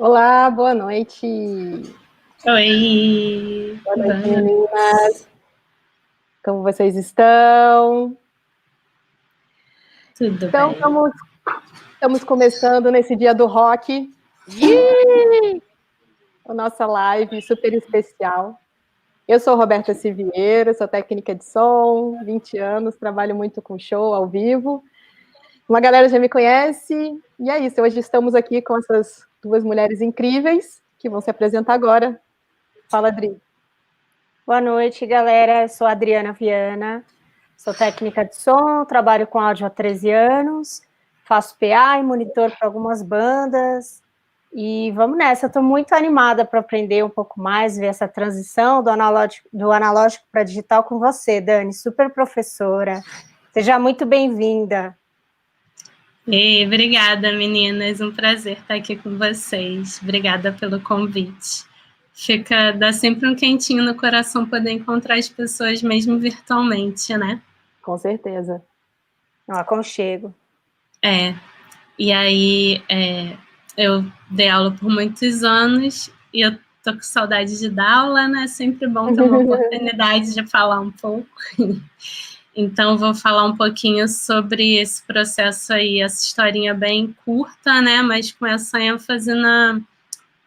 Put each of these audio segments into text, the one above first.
Olá, boa noite. Oi! Boa noite, meninas. Como vocês estão? Tudo Então, bem. estamos começando nesse dia do rock. A nossa live super especial. Eu sou Roberta Siviero, sou técnica de som, 20 anos, trabalho muito com show ao vivo. Uma galera já me conhece, e é isso. Hoje estamos aqui com essas duas mulheres incríveis que vão se apresentar agora. Fala, Adri. Boa noite, galera. Eu sou a Adriana Viana, sou técnica de som, trabalho com áudio há 13 anos, faço PA e monitor para algumas bandas. E vamos nessa, eu estou muito animada para aprender um pouco mais, ver essa transição do analógico para digital com você, Dani, super professora. Seja muito bem-vinda. E obrigada, meninas. Um prazer estar aqui com vocês. Obrigada pelo convite. Dá sempre um quentinho no coração poder encontrar as pessoas mesmo virtualmente, né? Com certeza. Um aconchego. E aí, eu dei aula por muitos anos e eu tô com saudade de dar aula, né? Sempre bom ter uma oportunidade de falar um pouco. Então, vou falar um pouquinho sobre esse processo aí, essa historinha bem curta, né? Mas com essa ênfase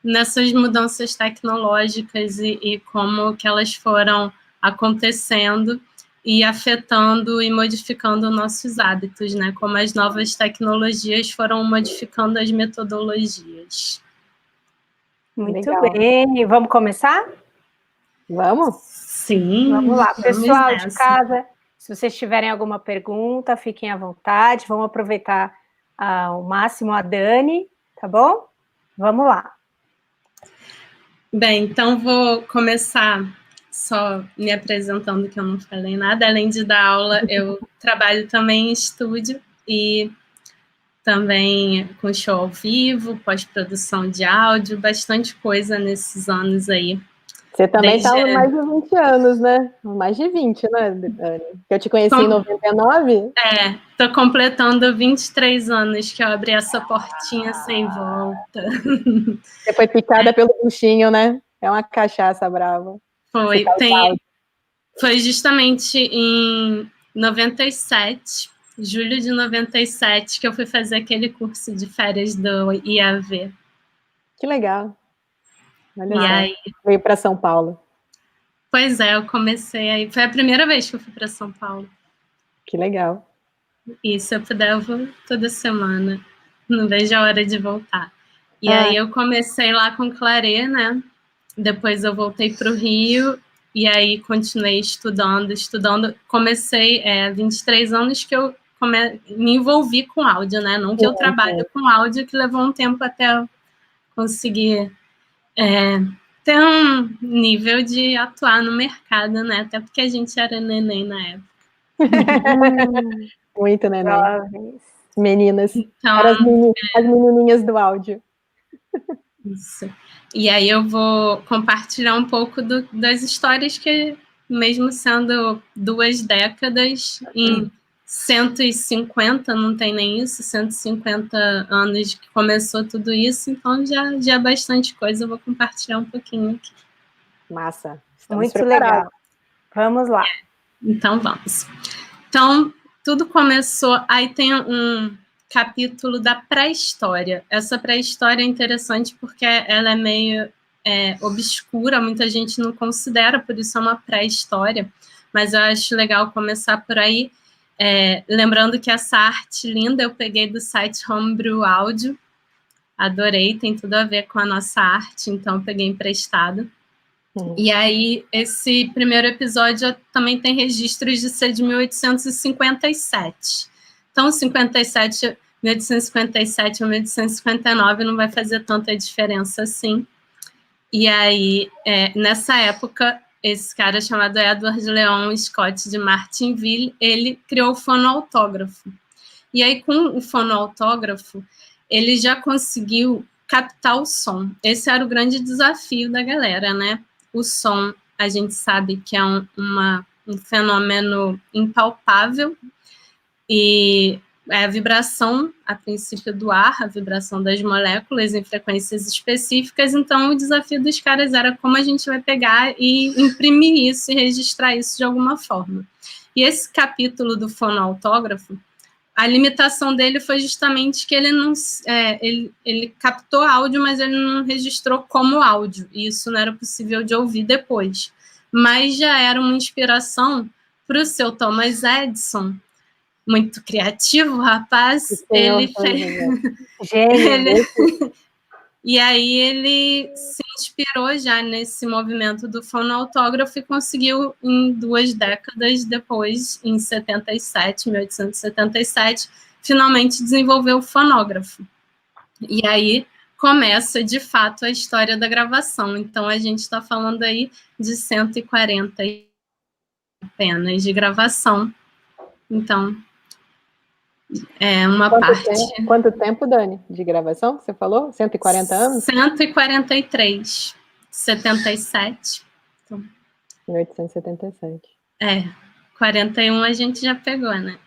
nessas mudanças tecnológicas e como que elas foram acontecendo e afetando e modificando nossos hábitos, né? Como as novas tecnologias foram modificando as metodologias. Muito Legal. bem. Vamos começar? Vamos? Sim. Vamos lá. Pessoal nessa. de casa, se vocês tiverem alguma pergunta, fiquem à vontade. Vamos aproveitar ao máximo a Dani, tá bom? Vamos lá. Bem, então vou começar só me apresentando, que eu não falei nada. Além de dar aula, eu trabalho também em estúdio e também com show ao vivo, pós-produção de áudio, bastante coisa nesses anos aí. Você também está há mais de 20 anos, né? Mais de 20, né, Dani? Eu te conheci em 99? Tô completando 23 anos que eu abri essa portinha sem volta. Você foi picada pelo buchinho, né? É uma cachaça brava. Foi justamente em 97, julho de 97, que eu fui fazer aquele curso de férias do IAV. Que legal. Olha e só. Aí, veio para São Paulo. Pois é, eu comecei aí. Foi a primeira vez que eu fui para São Paulo. Que legal. E se eu puder, eu vou toda semana. Não vejo a hora de voltar. E aí eu comecei lá com Clarê, né? Depois eu voltei para o Rio e aí continuei estudando. Comecei 23 anos que eu me envolvi com áudio, né? Não que eu trabalho com áudio, que levou um tempo até eu conseguir ter um nível de atuar no mercado, né? Até porque a gente era neném na época. Muito neném. Meninas. Então, Eram as menininhas do áudio. Isso. E aí eu vou compartilhar um pouco das histórias que, mesmo sendo 2 décadas, em 150, não tem nem isso, 150 anos que começou tudo isso, então já é bastante coisa, eu vou compartilhar um pouquinho aqui. Massa. Estamos muito preparados. Legal. Vamos lá. Então, vamos. Então, tudo começou... Aí tem um capítulo da pré-história. Essa pré-história é interessante porque ela é meio obscura, muita gente não considera, por isso é uma pré-história, mas eu acho legal começar por aí, lembrando que essa arte linda eu peguei do site Homebrew Audio, adorei, tem tudo a ver com a nossa arte, então eu peguei emprestado. E aí, esse primeiro episódio também tem registros de ser de 1857. Então, 1857 ou 1859 não vai fazer tanta diferença assim. E aí, nessa época, esse cara chamado Edward Leon Scott de Martinville, ele criou o fonoautógrafo. E aí, com o fonoautógrafo, ele já conseguiu captar o som. Esse era o grande desafio da galera, né? O som, a gente sabe que é um fenômeno impalpável e a vibração, a princípio, do ar, a vibração das moléculas em frequências específicas. Então, o desafio dos caras era como a gente vai pegar e imprimir isso e registrar isso de alguma forma. E esse capítulo do fonoautógrafo, a limitação dele foi justamente que ele não ele captou áudio, mas ele não registrou como áudio, e isso não era possível de ouvir depois. Mas já era uma inspiração para o seu Thomas Edison, muito criativo, rapaz. Ele fez... E aí ele se inspirou já nesse movimento do fonoautógrafo e conseguiu, em 2 décadas depois, em 1877, finalmente desenvolver o fonógrafo. E aí começa, de fato, a história da gravação. Então, a gente está falando aí de 140 apenas de gravação. Então, é uma parte... Quanto tempo, Dani, de gravação que você falou? 140 anos? 143, 77. Então, 1877. 41 a gente já pegou, né?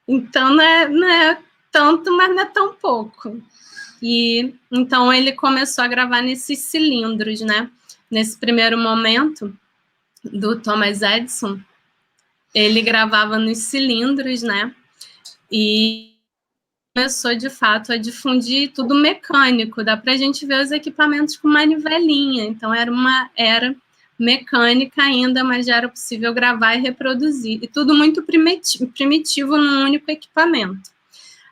Então, não é tanto, mas não é tão pouco. E, então, ele começou a gravar nesses cilindros, né? Nesse primeiro momento do Thomas Edison, ele gravava nos cilindros, né? E começou, de fato, a difundir tudo mecânico. Dá para a gente ver os equipamentos com manivelinha. Então, era uma era mecânica ainda, mas já era possível gravar e reproduzir. E tudo muito primitivo num único equipamento.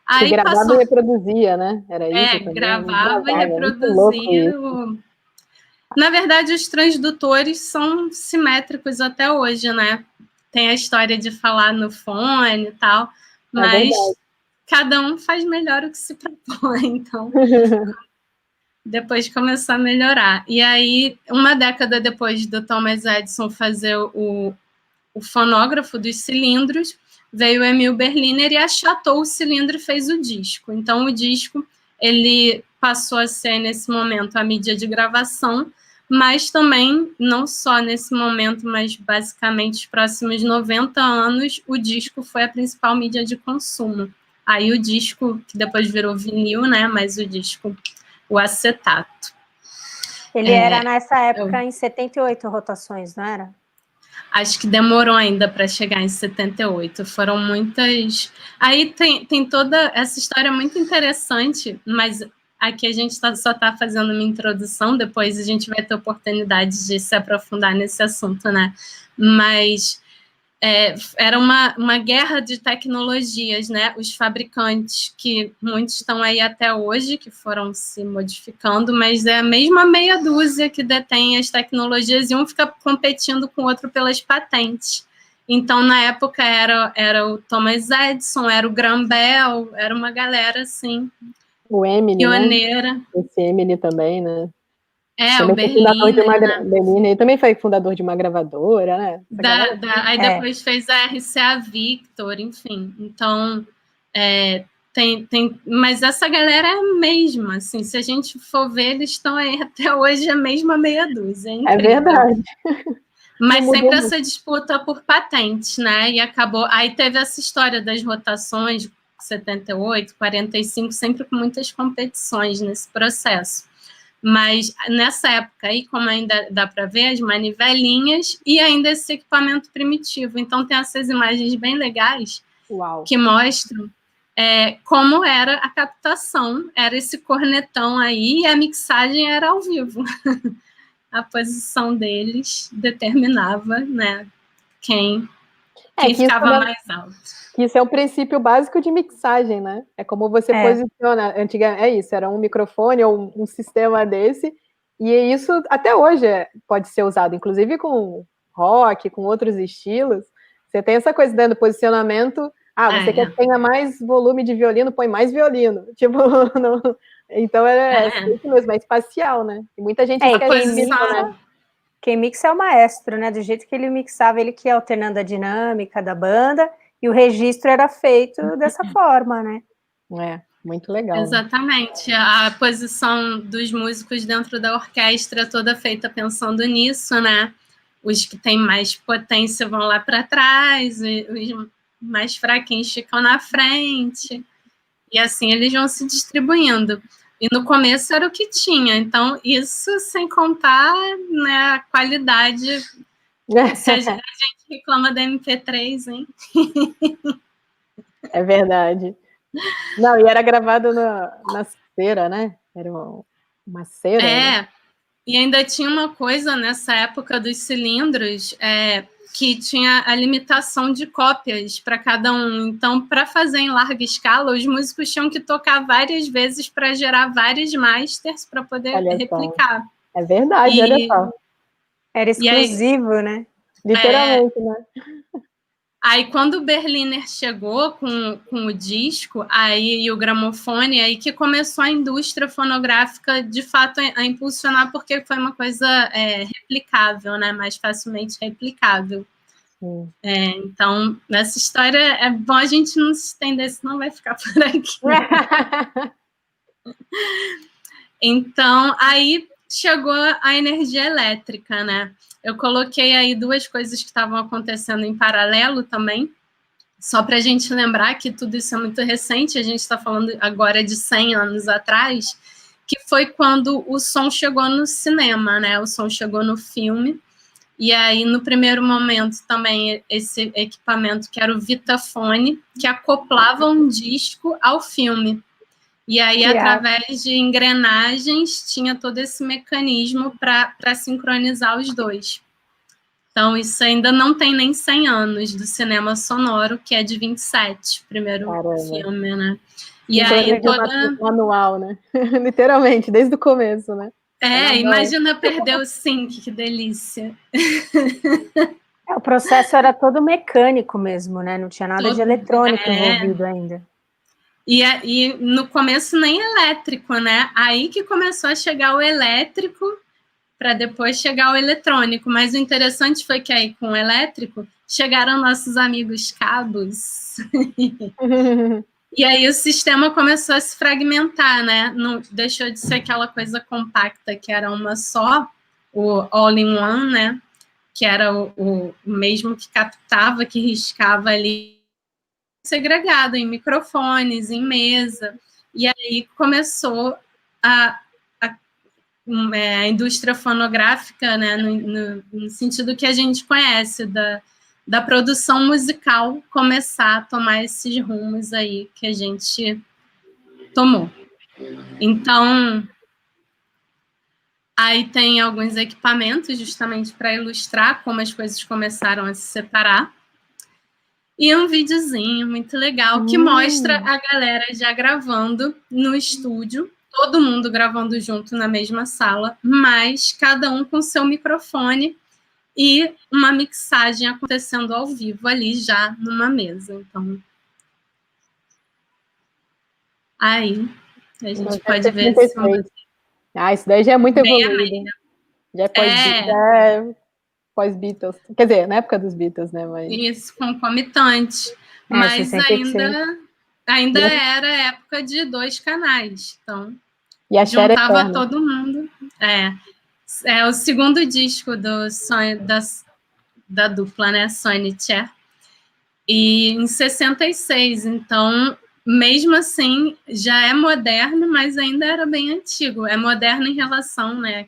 Aí gravava e reproduzia, né? Era isso também? Gravava e reproduzia. Na verdade, os transdutores são simétricos até hoje, né? Tem a história de falar no fone e tal, mas cada um faz melhor o que se propõe, então depois começou a melhorar. E aí, uma década depois do Thomas Edison fazer o fonógrafo dos cilindros, veio o Emil Berliner e achatou o cilindro e fez o disco. Então, o disco, ele passou a ser, nesse momento, a mídia de gravação, mas também, não só nesse momento, mas basicamente os próximos 90 anos, o disco foi a principal mídia de consumo. Aí o disco, que depois virou vinil, né, mas o disco, o acetato. Ele era, nessa época, em 78 rotações, não era? Acho que demorou ainda para chegar em 78, foram muitas... Aí tem toda essa história muito interessante, mas aqui a gente só está fazendo uma introdução, depois a gente vai ter oportunidade de se aprofundar nesse assunto, né? Mas era uma guerra de tecnologias, né? Os fabricantes, que muitos estão aí até hoje, que foram se modificando, mas é a mesma meia dúzia que detém as tecnologias e um fica competindo com o outro pelas patentes. Então, na época, era o Thomas Edison, era o Graham Bell, era uma galera, assim, o Emily, pioneira. Né? Esse Emily também, né? O Berliner, também foi fundador de uma gravadora, né? Aí depois fez a RCA Victor, enfim. Então, mas essa galera é a mesma, assim, se a gente for ver, eles estão aí até hoje a mesma meia dúzia. É verdade. Mas sempre essa disputa por patentes, né? E acabou. Aí teve essa história das rotações, 78, 45, sempre com muitas competições nesse processo. Mas nessa época aí, como ainda dá para ver, as manivelinhas e ainda esse equipamento primitivo. Então, tem essas imagens bem legais que mostram como era a captação, era esse cornetão aí, e a mixagem era ao vivo. A posição deles determinava, né, quem ficava mais alto. Isso é um princípio básico de mixagem, né? É como você posiciona. Isso, era um microfone ou um sistema desse, e isso até hoje pode ser usado, inclusive com rock, com outros estilos. Você tem essa coisa dando posicionamento. Você quer que tenha mais volume de violino, põe mais violino. Tipo, não... Então isso mesmo, é espacial, né? E muita gente esquece isso, né? Quem mixa é o maestro, né? Do jeito que ele mixava, ele que ia alternando a dinâmica da banda, e o registro era feito dessa forma, né? Muito legal. Exatamente. A posição dos músicos dentro da orquestra toda feita pensando nisso, né? Os que têm mais potência vão lá para trás, os mais fraquinhos ficam na frente, e assim eles vão se distribuindo. E no começo era o que tinha, então isso sem contar, né, a qualidade. Se a gente reclama da MP3, hein? É verdade. Não, e era gravado na cera, né? Era uma cera. Né? E ainda tinha uma coisa nessa época dos cilindros, que tinha a limitação de cópias para cada um. Então, para fazer em larga escala, os músicos tinham que tocar várias vezes para gerar vários masters para poder replicar. É verdade, olha só. Era exclusivo, aí, né? Literalmente, né? Aí, quando o Berliner chegou com o disco e o gramofone, aí que começou a indústria fonográfica, de fato, a impulsionar, porque foi uma coisa replicável, né? Mais facilmente replicável. Então, nessa história, é bom a gente não se estender, senão vai ficar por aqui. Então, aí chegou a energia elétrica, né? Eu coloquei aí duas coisas que estavam acontecendo em paralelo também, só para a gente lembrar que tudo isso é muito recente, a gente está falando agora de 100 anos atrás, que foi quando o som chegou no cinema, né? O som chegou no filme, e aí no primeiro momento também esse equipamento que era o Vitafone, que acoplava um disco ao filme. E aí, através de engrenagens, tinha todo esse mecanismo para sincronizar os dois. Então, isso ainda não tem nem 100 anos do cinema sonoro, que é de 27, o primeiro filme, né? E aí, toda... manual, né? Literalmente, desde o começo, né? Imagina perder o sync, que delícia. O processo era todo mecânico mesmo, né? Não tinha nada de eletrônico envolvido ainda. E no começo nem elétrico, né? Aí que começou a chegar o elétrico para depois chegar o eletrônico. Mas o interessante foi que aí com o elétrico chegaram nossos amigos cabos. E aí o sistema começou a se fragmentar, né? Não deixou de ser aquela coisa compacta que era uma só, o all-in-one, né? Que era o mesmo que captava, que riscava ali, segregado em microfones, em mesa, e aí começou a indústria fonográfica, né, no sentido que a gente conhece, da produção musical, começar a tomar esses rumos aí que a gente tomou. Então, aí tem alguns equipamentos justamente para ilustrar como as coisas começaram a se separar. E um videozinho muito legal que mostra a galera já gravando no estúdio, todo mundo gravando junto na mesma sala, mas cada um com seu microfone e uma mixagem acontecendo ao vivo ali já numa mesa. Então, aí a gente pode ver esse momento. Isso daí já é muito evoluído. Já é pós-Beatles. Quer dizer, na época dos Beatles, né? Mas... Isso, concomitante. Mas ainda era época de 2 canais. Então, juntava todo mundo. É o segundo disco da dupla, né? Sonny e Cher. E em 66, então, mesmo assim, já é moderno, mas ainda era bem antigo. É moderno em relação, né,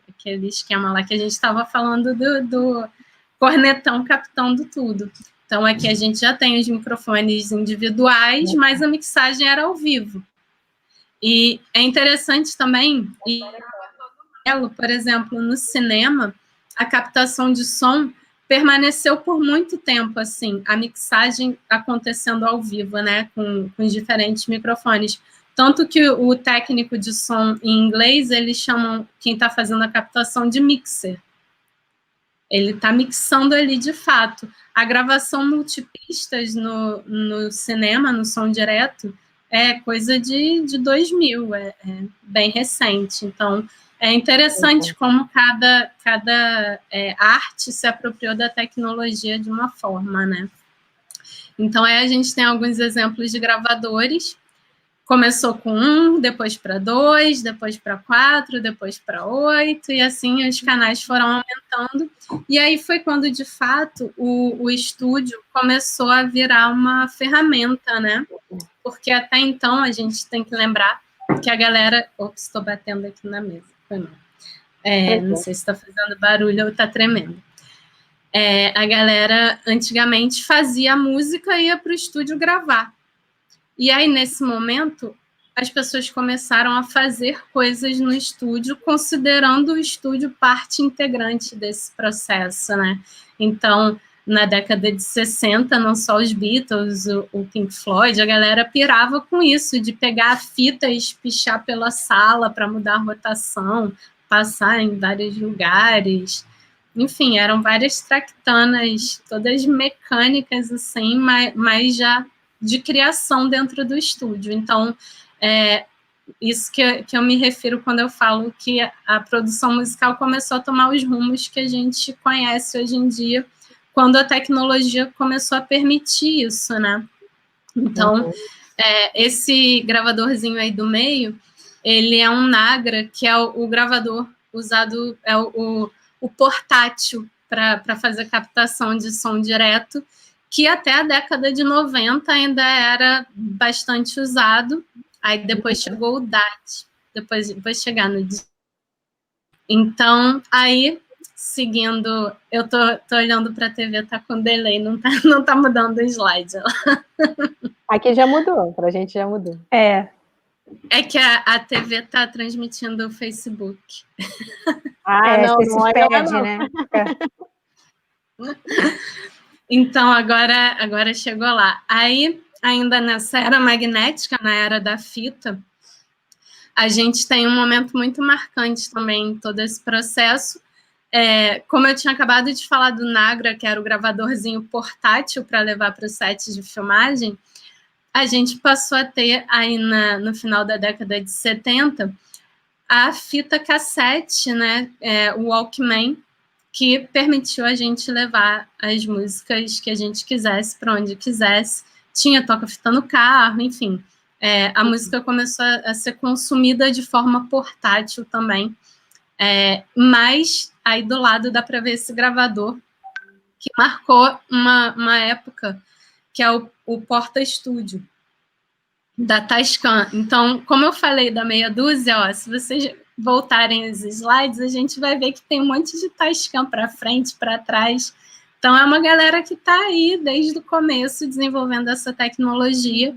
aquele esquema lá que a gente estava falando do cornetão captando tudo. Então, aqui a gente já tem os microfones individuais, mas a mixagem era ao vivo. E é interessante também, por exemplo, no cinema, a captação de som permaneceu por muito tempo, assim, a mixagem acontecendo ao vivo, né, com os diferentes microfones. Tanto que o técnico de som em inglês, eles chamam quem está fazendo a captação de mixer. Ele está mixando ali de fato. A gravação multipistas no cinema, no som direto, é coisa de 2000, é bem recente. Então, é interessante como cada arte se apropriou da tecnologia de uma forma, né? Então, aí a gente tem alguns exemplos de gravadores. começou com 1, depois para 2, depois para 4, depois para 8, e assim os canais foram aumentando. E aí foi quando, de fato, o estúdio começou a virar uma ferramenta, né? Porque até então a gente tem que lembrar que a galera... Ops, estou batendo aqui na mesa. Foi mal. Não sei se está fazendo barulho ou está tremendo. A galera antigamente fazia música e ia para o estúdio gravar. E aí, nesse momento, as pessoas começaram a fazer coisas no estúdio, considerando o estúdio parte integrante desse processo, né? Então, na década de 60, não só os Beatles, o Pink Floyd, a galera pirava com isso, de pegar a fita e espichar pela sala para mudar a rotação, passar em vários lugares. Enfim, eram várias tractanas, todas mecânicas, assim, mas já de criação dentro do estúdio. Então, isso que eu me refiro quando eu falo que a produção musical começou a tomar os rumos que a gente conhece hoje em dia, quando a tecnologia começou a permitir isso, né? Então, esse gravadorzinho aí do meio, ele é um Nagra, que é o gravador usado, é o portátil para fazer captação de som direto, que até a década de 90 ainda era bastante usado. Aí depois chegou o DAT, depois vai chegar no... Então, aí, seguindo, eu tô olhando para a TV, tá com delay, não tá mudando o slide. Aqui já mudou, pra gente já mudou. É que a TV tá transmitindo o Facebook. Não se perde, né? Então, agora chegou lá. Aí, ainda nessa era magnética, na era da fita, a gente tem um momento muito marcante também em todo esse processo. Como eu tinha acabado de falar do Nagra, que era o gravadorzinho portátil para levar para os sets de filmagem, a gente passou a ter, aí no final da década de 70, a fita cassete, né, o Walkman, que permitiu a gente levar as músicas que a gente quisesse para onde quisesse. Tinha toca-fita no carro, enfim. A música começou a ser consumida de forma portátil também. Mas aí do lado dá para ver esse gravador, que marcou uma época, que é o porta-estúdio da Tascam. Então, como eu falei da meia dúzia, se vocês voltarem os slides, a gente vai ver que tem um monte de Tascam para frente, para trás. Então, é uma galera que está aí desde o começo desenvolvendo essa tecnologia.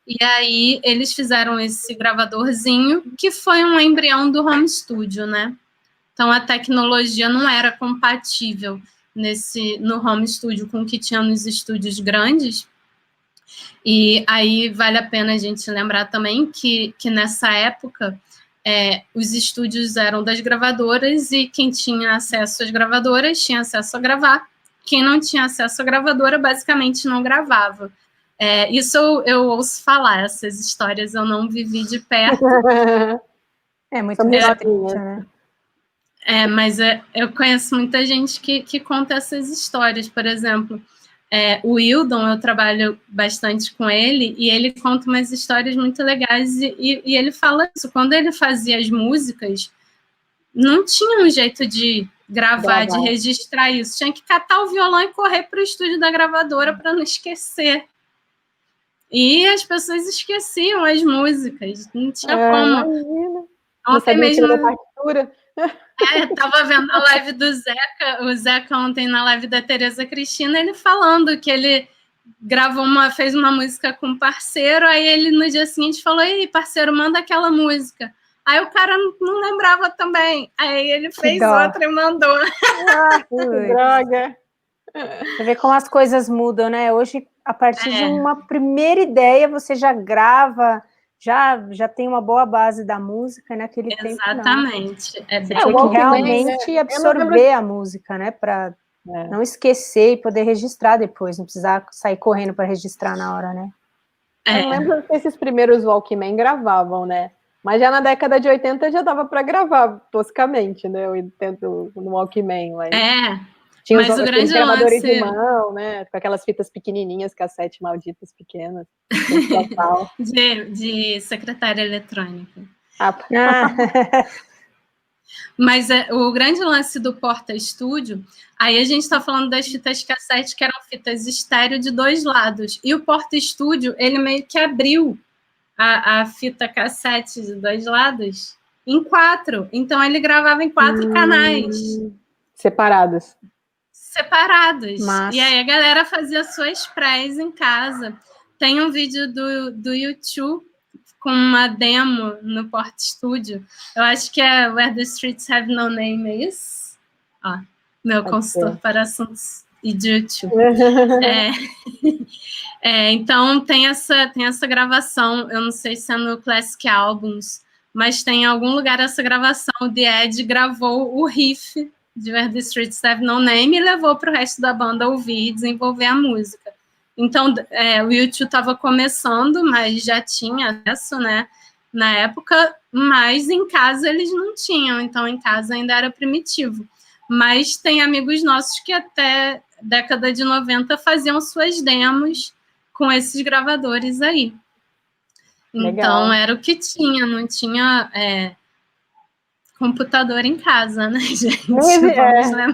E aí, eles fizeram esse gravadorzinho, que foi um embrião do home studio, né? Então, a tecnologia não era compatível no home studio com o que tinha nos estúdios grandes. E aí vale a pena a gente lembrar também que nessa época os estúdios eram das gravadoras e quem tinha acesso às gravadoras tinha acesso a gravar. Quem não tinha acesso à gravadora basicamente não gravava. Isso eu ouço falar, essas histórias eu não vivi de perto. Muito triste, né? Mas eu conheço muita gente que conta essas histórias, por exemplo. O Wildon, eu trabalho bastante com ele, e ele conta umas histórias muito legais, e ele fala isso, quando ele fazia as músicas, não tinha um jeito de gravar, de registrar isso, tinha que catar o violão e correr para o estúdio da gravadora para não esquecer. E as pessoas esqueciam as músicas, não tinha como. Ontem mesmo... partitura. Tava vendo a live do Zeca, o Zeca ontem na live da Tereza Cristina, ele falando que ele fez uma música com um parceiro, aí ele no dia seguinte falou, ei, parceiro, manda aquela música. Aí o cara não lembrava também, aí ele fez outra e mandou. Que droga! Você vê como as coisas mudam, né? Hoje, a partir de uma primeira ideia, você já grava... Já tem uma boa base da música, naquele tempo, exatamente. Você tinha que realmente absorver a música, né? Para não esquecer e poder registrar depois, não precisar sair correndo para registrar na hora, né? Eu lembro que esses primeiros Walkman gravavam, né? Mas já na década de 80 já dava para gravar toscamente, né? Eu entendo no Walkman. Mas... Tinha Mas o grande gravadores lance de mão, né? Com aquelas fitas pequenininhas, cassete malditas pequenas. de secretária eletrônica. Ah, Mas o grande lance do Porta Estúdio, aí a gente está falando das fitas cassete, que eram fitas estéreo de 2 lados. E o Porta Estúdio, ele meio que abriu a fita cassete de 2 lados em 4. Então, ele gravava em 4 canais. Separados. Massa. E aí a galera fazia suas prés em casa. Tem um vídeo do YouTube com uma demo no Porta Studio. Eu acho que é Where the Streets Have No Name, é isso? Ó, meu consultor para assuntos e de YouTube. Então, tem essa gravação. Eu não sei se é no Classic Albums, mas tem em algum lugar essa gravação. O The Edge gravou o riff de Where the Streets Have No Name e levou para o resto da banda ouvir e desenvolver a música. Então, o YouTube estava começando, mas já tinha acesso, né, na época, mas em casa eles não tinham, então em casa ainda era primitivo. Mas tem amigos nossos que até década de 90 faziam suas demos com esses gravadores aí. Legal. Então, era o que tinha, não tinha computador em casa, né, gente? Vamos lembrar.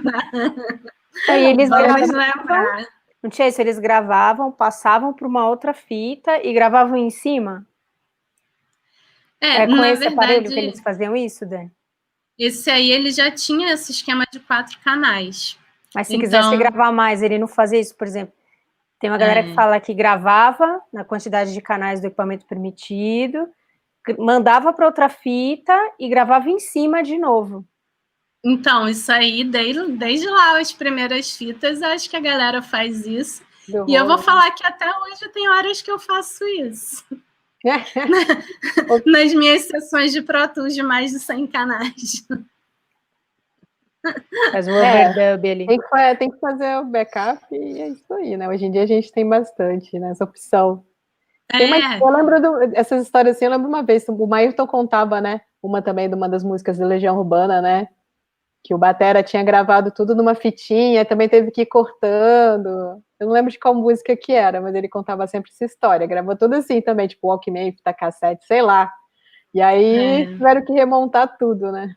Aí eles Vamos lembrar. Não tinha isso, eles gravavam, passavam para uma outra fita e gravavam em cima? Com esse aparelho que eles faziam isso, Dani? Esse aí, ele já tinha esse esquema de 4 canais. Mas se quisesse gravar mais, ele não fazia isso, por exemplo. Tem uma galera que fala que gravava na quantidade de canais do equipamento permitido, mandava para outra fita e gravava em cima de novo. Então, isso aí, desde lá, as primeiras fitas, acho que a galera faz isso. E eu vou falar que até hoje tem horas que eu faço isso. Nas minhas sessões de Pro Tools de mais de 100 canais. Faz o overdub ali. Tem que fazer o backup e é isso aí, né? Hoje em dia a gente tem bastante, né? Essa opção. Eu lembro essas histórias assim, eu lembro uma vez, o Maírton contava, né? Uma também de uma das músicas de Legião Urbana, né? Que o batera tinha gravado tudo numa fitinha, também teve que ir cortando. Eu não lembro de qual música que era, mas ele contava sempre essa história. Gravou tudo assim também, tipo Walkman, fita cassete, sei lá. E aí tiveram que remontar tudo, né?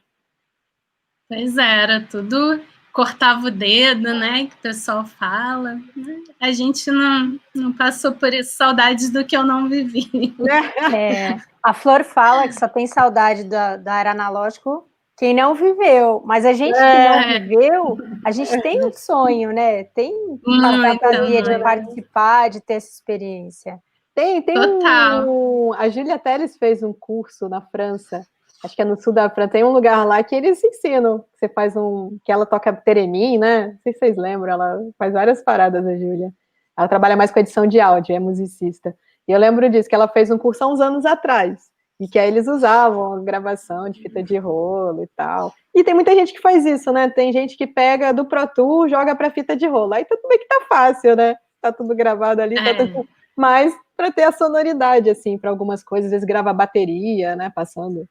Pois era, tudo cortava o dedo, né? Que o pessoal fala. A gente não passou por isso, saudades do que eu não vivi. A Flor fala que só tem saudade da era analógico quem não viveu, mas a gente que não viveu, a gente tem um sonho, né? Tem uma fantasia de participar, de ter essa experiência. Tem Total. A Júlia Teles fez um curso na França, acho que é no sul da França, tem um lugar lá que eles ensinam, você faz que ela toca teremin, né? Não sei se vocês lembram, ela faz várias paradas, a Júlia. Ela trabalha mais com edição de áudio, é musicista. E eu lembro disso, que ela fez um curso há uns anos atrás. E que aí eles usavam a gravação de fita de rolo e tal. E tem muita gente que faz isso, né? Tem gente que pega do Pro Tool, joga pra fita de rolo. Aí tudo bem que tá fácil, né? Tá tudo gravado ali, tá tudo... Mas para ter a sonoridade, assim, para algumas coisas, às vezes grava a bateria, né? Passando.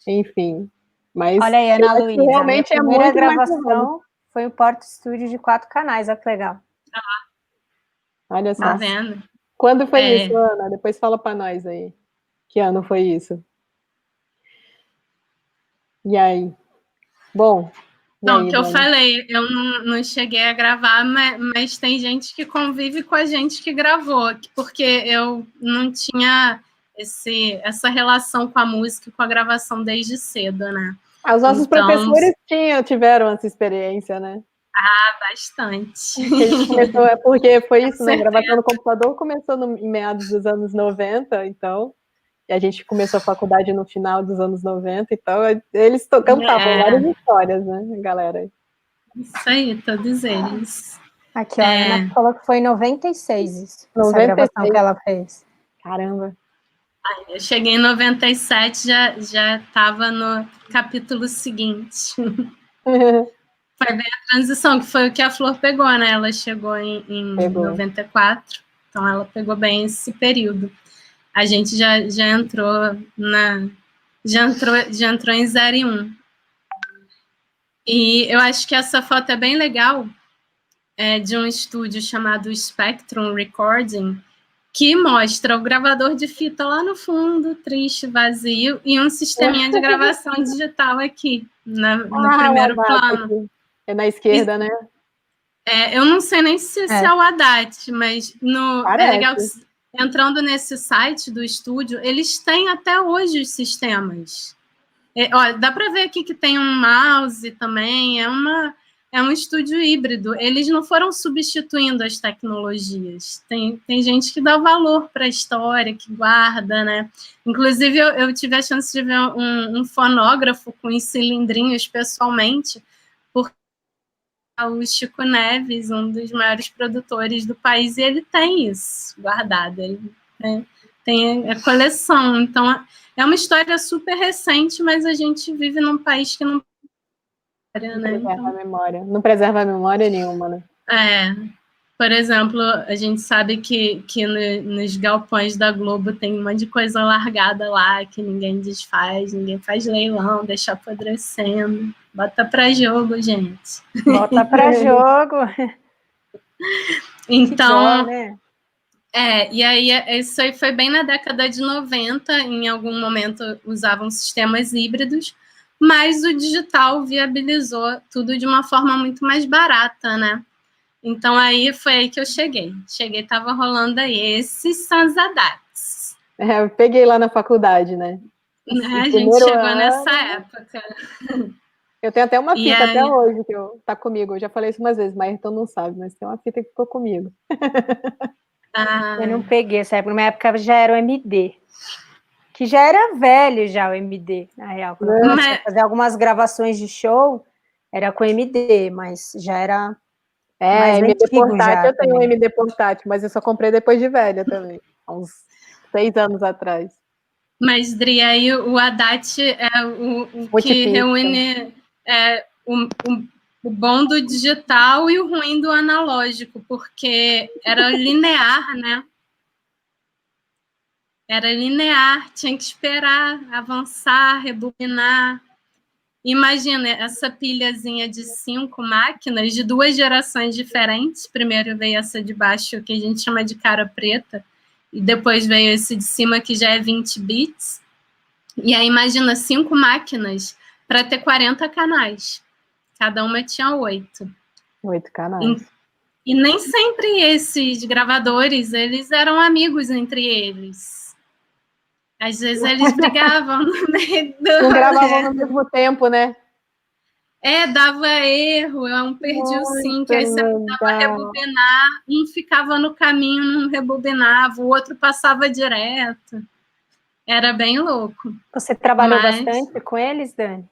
Enfim. Mas olha aí, Ana Luísa, realmente a minha primeira gravação foi um Porta Studio de 4 canais, olha que legal. Olha só. Tá vendo? Quando foi isso, Ana? Depois fala para nós aí. Que ano foi isso? E aí? Bom. Não, que eu falei, eu não cheguei a gravar, mas tem gente que convive com a gente que gravou, porque eu não tinha essa relação com a música e com a gravação desde cedo, né? Os nossos professores tiveram essa experiência, né? Bastante. Porque foi isso, né? Gravação no computador começou em meados dos anos 90, então... E a gente começou a faculdade no final dos anos 90, então eles cantavam várias histórias, né, galera? Isso aí, todos eles. Aqui, ó, a Ana falou que foi em 96 isso, 96. Essa gravação que ela fez. Caramba. Eu cheguei em 97, já estava no capítulo seguinte. Foi bem a transição, que foi o que a Flor pegou, né? Ela chegou em 94, então ela pegou bem esse período. A gente já entrou já entrou em 0 e 1. E eu acho que essa foto é bem legal, de um estúdio chamado Spectrum Recording, que mostra o gravador de fita lá no fundo, triste, vazio, e um sisteminha de gravação digital aqui, no primeiro plano. Aqui. É na esquerda, né? Eu não sei nem se é o Haddad, mas é legal que, entrando nesse site do estúdio, eles têm até hoje os sistemas. Olha, dá para ver aqui que tem um mouse também, é um estúdio híbrido. Eles não foram substituindo as tecnologias. Tem gente que dá valor para a história, que guarda, né? Inclusive, eu tive a chance de ver um fonógrafo com os cilindrinhos pessoalmente, porque o Chico Neves, um dos maiores produtores do país, e ele tem isso guardado. Ele tem a coleção. Então, é uma história super recente, mas a gente vive num país que não preserva a memória. Não preserva a memória nenhuma, né? Por exemplo, a gente sabe que nos galpões da Globo tem um monte de coisa largada lá, que ninguém desfaz, ninguém faz leilão, deixa apodrecendo. Bota para jogo, gente. Bota para jogo. Então, e aí isso aí foi bem na década de 90, em algum momento usavam sistemas híbridos, mas o digital viabilizou tudo de uma forma muito mais barata, né? Então, foi aí que eu cheguei. Estava rolando aí. Esses são os ADATs. Eu peguei lá na faculdade, né? A gente chegou nessa época. Eu tenho até uma fita até hoje que tá comigo. Eu já falei isso umas vezes, mas então não sabe, mas tem uma fita que ficou comigo. Eu não peguei essa época. Na minha época já era o MD. Que já era velho já o MD, na real. Quando eu comecei a fazer algumas gravações de show, era com MD, mas já era mais MD portátil, já, eu tenho um MD portátil, mas eu só comprei depois de velha também, há uns 6 anos atrás. Mas, Dri, aí o ADAT é o que reúne o bom do digital e o ruim do analógico, porque era linear, né? Era linear, tinha que esperar, avançar, rebobinar. Imagina essa pilhazinha de 5 máquinas de 2 gerações diferentes. Primeiro veio essa de baixo, que a gente chama de cara preta, e depois veio esse de cima, que já é 20 bits. E aí imagina 5 máquinas para ter 40 canais. Cada uma tinha 8. 8 canais. E nem sempre esses gravadores, eles eram amigos entre eles. Às vezes eles brigavam no meio do... Não gravavam no mesmo tempo, né? Dava erro, um perdia o sync, aí você tentava rebobinar, um ficava no caminho, não rebobinava, o outro passava direto. Era bem louco. Você trabalhou bastante com eles, Dani?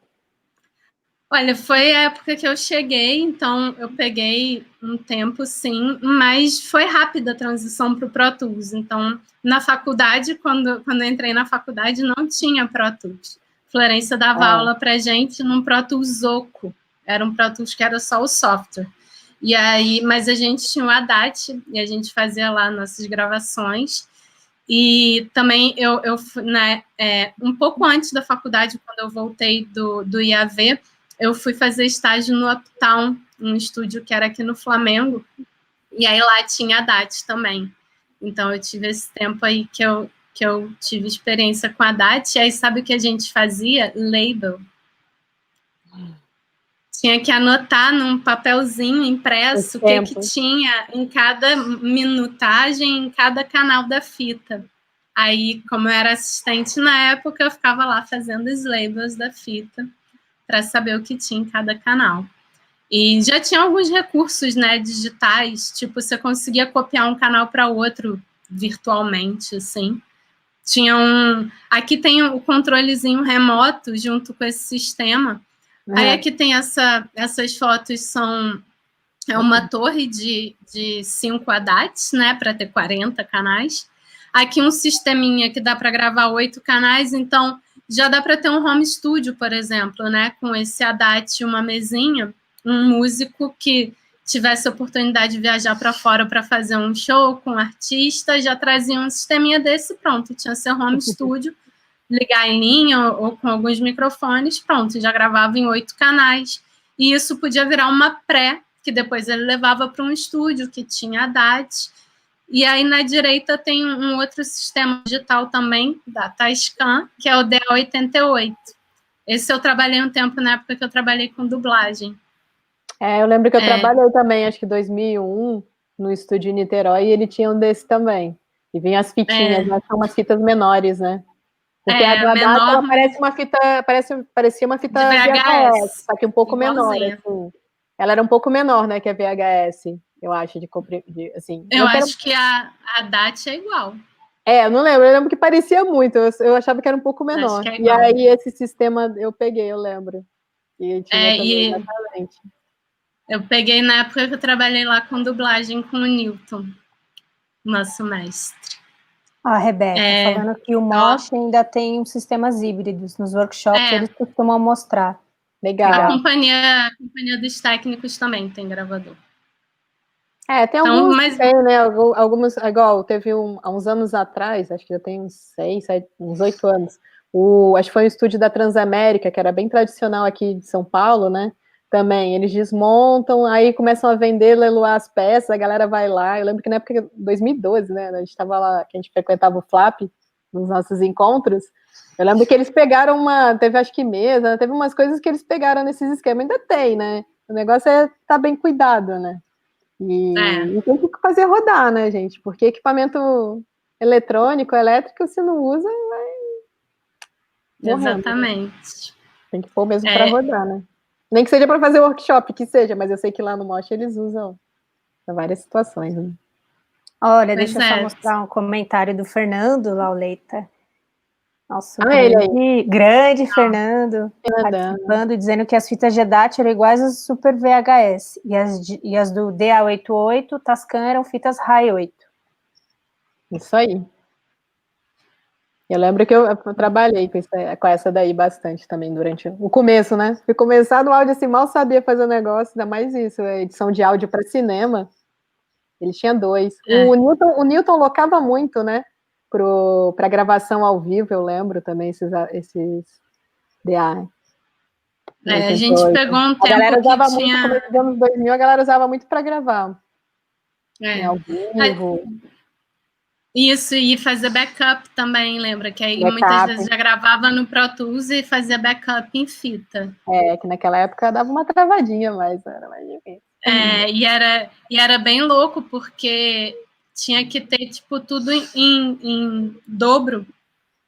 Olha, foi a época que eu cheguei, então eu peguei um tempo, sim, mas foi rápida a transição para o Pro Tools. Então, na faculdade, quando eu entrei na faculdade, não tinha Pro Tools. Florência dava aula para a gente num Pro Tools Zoco. Era um Pro Tools que era só o software. E aí, mas a gente tinha o ADAT, e a gente fazia lá nossas gravações. E também, um pouco antes da faculdade, quando eu voltei do IAV, eu fui fazer estágio no Uptown, um estúdio que era aqui no Flamengo, e aí lá tinha ADAT também. Então, eu tive esse tempo aí que eu tive experiência com ADAT, e aí sabe o que a gente fazia? Label. Tinha que anotar num papelzinho impresso o que tinha em cada minutagem, em cada canal da fita. Aí, como eu era assistente na época, eu ficava lá fazendo os labels da fita, para saber o que tinha em cada canal. E já tinha alguns recursos, né, digitais, tipo, você conseguia copiar um canal para outro virtualmente, assim. Aqui tem o controlezinho remoto junto com esse sistema. Aí aqui tem essas fotos, é uma torre de 5 ADATs, né, para ter 40 canais. Aqui um sisteminha que dá para gravar 8 canais, então já dá para ter um home studio, por exemplo, né? Com esse ADAT e uma mesinha, um músico que tivesse a oportunidade de viajar para fora para fazer um show com um artista, já trazia um sisteminha desse, pronto, tinha seu home studio, ligar em linha ou com alguns microfones, pronto, já gravava em 8 canais. E isso podia virar uma que depois ele levava para um estúdio que tinha a DAT. E aí, na direita, tem um outro sistema digital também, da Tascam, que é o DA88. Esse eu trabalhei um tempo na época que eu trabalhei com dublagem. Eu lembro que eu trabalhei também, acho que em 2001, no estúdio em Niterói, e ele tinha um desse também. E vinha as fitinhas, né? São umas fitas menores, né? Porque a da DAT, ela parece uma fita, parecia uma fita VHS, só que um pouco menor, assim. Ela era um pouco menor, né, que a VHS, eu acho, assim. Eu acho que a DAT é igual. Eu não lembro, eu lembro que parecia muito, eu achava que era um pouco menor. Acho que é e igual. aí esse sistema eu peguei, eu lembro. E tinha também, exatamente. Eu peguei na época que eu trabalhei lá com dublagem com o Newton, nosso mestre. A Rebeca, falando que o Mosh ainda tem sistemas híbridos. Nos workshops eles costumam mostrar. Legal. A companhia dos técnicos também tem gravador. Tem alguns que tem, né? Algumas, igual, teve há uns anos atrás, acho que já tem uns 6, 7, uns 8 anos, acho que foi um estúdio da Transamérica, que era bem tradicional aqui de São Paulo, né? Também, eles desmontam, aí começam a vender, leiloar as peças, a galera vai lá. Eu lembro que na época de 2012, né? A gente estava lá, que a gente frequentava o Flap, nos nossos encontros. Eu lembro que eles pegaram teve acho que mesa, teve umas coisas que eles pegaram nesses esquemas, ainda tem, né? O negócio tá bem cuidado, né? E tem que fazer rodar, né, gente? Porque equipamento eletrônico, elétrico, se não usa, vai morrendo. Exatamente. Tem que pôr mesmo para rodar, né? Nem que seja para fazer workshop, que seja, mas eu sei que lá no Mosh eles usam para várias situações, né? Olha, deixa eu só mostrar um comentário do Fernando Lauleta. Nosso grande Fernando, participando, dizendo que as fitas de DAT eram iguais às Super VHS, e as do DA88, Tascam, eram fitas RAI 8. Isso aí. Eu lembro que eu trabalhei com essa daí bastante também durante o começo, né? Fui começar no áudio assim, mal sabia fazer o negócio, ainda mais isso, edição de áudio para cinema. Ele tinha 2. O Newton locava muito, né? Para gravação ao vivo, eu lembro também esses DA. A gente pegou um tempo a galera usava que muito, começo dos anos 2000, a galera usava muito para gravar. Ao vivo. Isso, e fazer backup também, lembra? Que aí muitas vezes já gravava no Pro Tools e fazia backup em fita. Que naquela época dava uma travadinha, mas era mais difícil. E era bem louco, porque tinha que ter, tipo, tudo em dobro,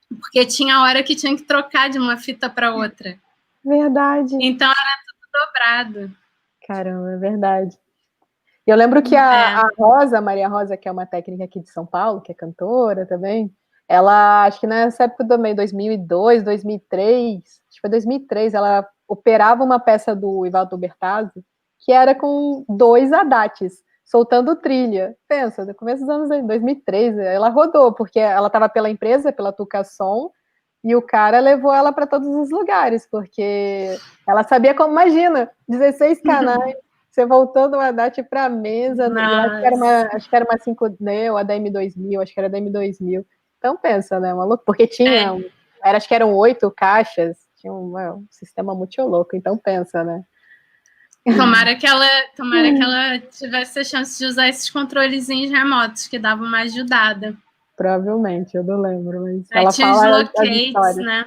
porque tinha hora que tinha que trocar de uma fita para outra. Verdade. Então era tudo dobrado. Caramba, é verdade. Eu lembro que a Rosa, Maria Rosa, que é uma técnica aqui de São Paulo, que é cantora também, ela, acho que nessa época também, 2002, 2003, acho que foi 2003, ela operava uma peça do Ivaldo Bertazzi, que era com 2 ADATs, soltando trilha. Pensa, no começo dos anos 2003, ela rodou, porque ela estava pela empresa, pela Tucason, e o cara levou ela para todos os lugares, porque ela sabia como, imagina, 16 canais, você voltando o ADAT para a mesa, acho que era uma 5D ou a DM2000, acho que era a DM2000. Então pensa, né, maluco? Porque tinha, acho que eram 8 caixas, tinha um sistema muito louco, então pensa, né? Tomara que ela tivesse a chance de usar esses controlezinhos remotos, que davam uma ajudada. Provavelmente, eu não lembro, mas ela tinha fala os locates, né?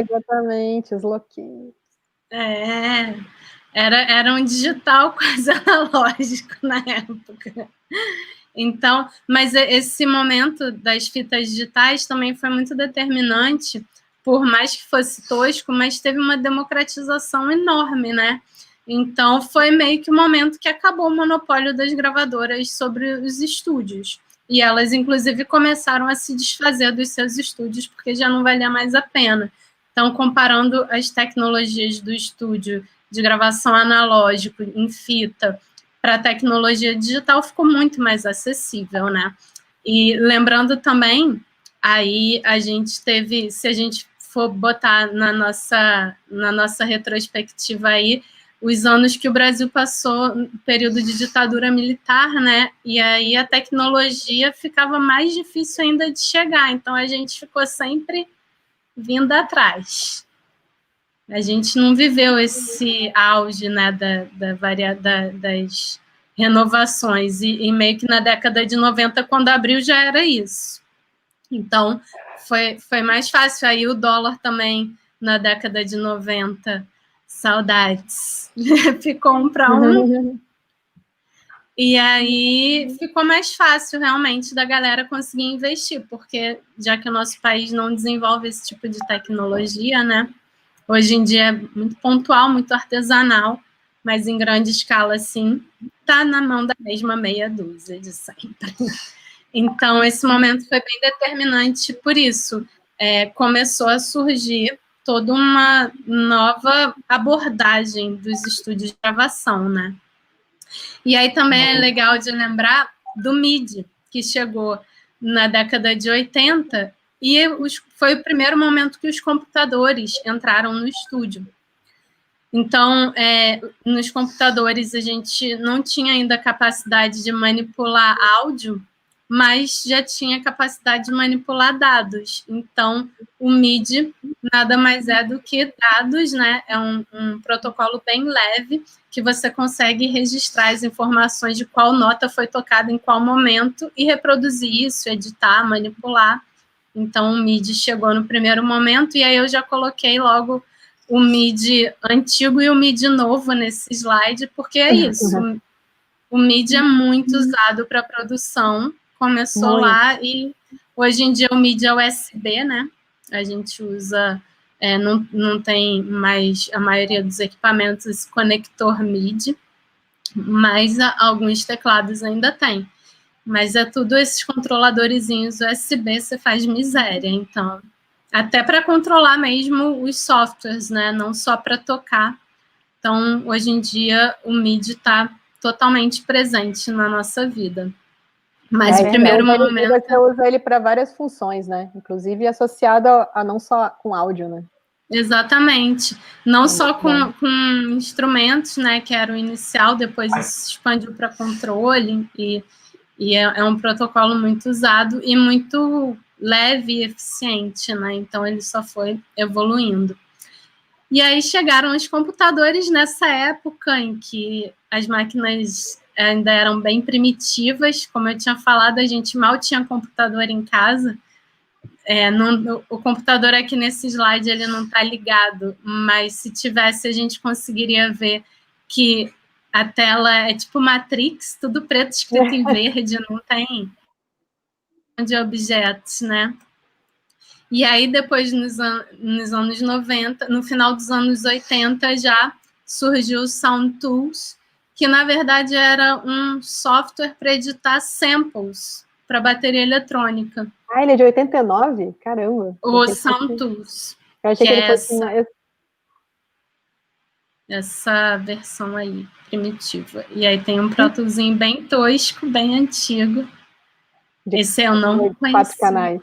Exatamente, os locates. Era um digital quase analógico na época. Então, mas esse momento das fitas digitais também foi muito determinante, por mais que fosse tosco, mas teve uma democratização enorme, né? Então, foi meio que o momento que acabou o monopólio das gravadoras sobre os estúdios. E elas, inclusive, começaram a se desfazer dos seus estúdios, porque já não valia mais a pena. Então, comparando as tecnologias do estúdio de gravação analógico, em fita, para a tecnologia digital, ficou muito mais acessível, né? E lembrando também, aí a gente teve, se a gente for botar na nossa retrospectiva aí, os anos que o Brasil passou no período de ditadura militar, né? E aí a tecnologia ficava mais difícil ainda de chegar, então a gente ficou sempre vindo atrás. A gente não viveu esse auge, né, das renovações, e meio que na década de 90, quando abriu, já era isso. Então, foi mais fácil. Aí o dólar também, na década de 90, saudades, ficou 1 para 1. E aí ficou mais fácil, realmente, da galera conseguir investir, porque já que o nosso país não desenvolve esse tipo de tecnologia, né? Hoje em dia é muito pontual, muito artesanal, mas em grande escala, sim, está na mão da mesma meia dúzia de sempre. Então, esse momento foi bem determinante por isso. Começou a surgir toda uma nova abordagem dos estúdios de gravação, né? E aí também é legal de lembrar do MIDI, que chegou na década de 80, e foi o primeiro momento que os computadores entraram no estúdio. Então, nos computadores, a gente não tinha ainda capacidade de manipular áudio, mas já tinha capacidade de manipular dados. Então, o MIDI nada mais é do que dados, né? É um protocolo bem leve, que você consegue registrar as informações de qual nota foi tocada em qual momento e reproduzir isso, editar, manipular. Então, o MIDI chegou no primeiro momento, e aí eu já coloquei logo o MIDI antigo e o MIDI novo nesse slide, porque é isso. O MIDI é muito usado para produção, começou lá, e hoje em dia o MIDI é USB, né? A gente usa, não tem mais, a maioria dos equipamentos, esse conector MIDI, mas alguns teclados ainda tem. Mas é tudo esses controladorzinhos USB, você faz miséria, então. Até para controlar mesmo os softwares, né? Não só para tocar. Então, hoje em dia, o MIDI está totalmente presente na nossa vida. Mas o primeiro momento... Você usa ele para várias funções, né? Inclusive associado a não só com áudio, né? Exatamente. Não só com instrumentos, né? Que era o inicial, depois isso se expandiu para controle, e é um protocolo muito usado e muito leve e eficiente, né? Então, ele só foi evoluindo. E aí chegaram os computadores nessa época em que as máquinas ainda eram bem primitivas. Como eu tinha falado, a gente mal tinha computador em casa. O computador aqui nesse slide, ele não está ligado, mas se tivesse, a gente conseguiria ver que a tela é tipo Matrix, tudo preto escrito em verde, não tem de objetos, né? E aí, depois, nos anos 90, no final dos anos 80, já surgiu o Sound Tools, que, na verdade, era um software para editar samples para bateria eletrônica. Ah, ele é de 89? Caramba! O Sound Tools. Eu achei que ele fosse... Essa versão aí, primitiva. E aí tem um protozinho bem tosco, bem antigo. Esse eu não conheci. 4 canais.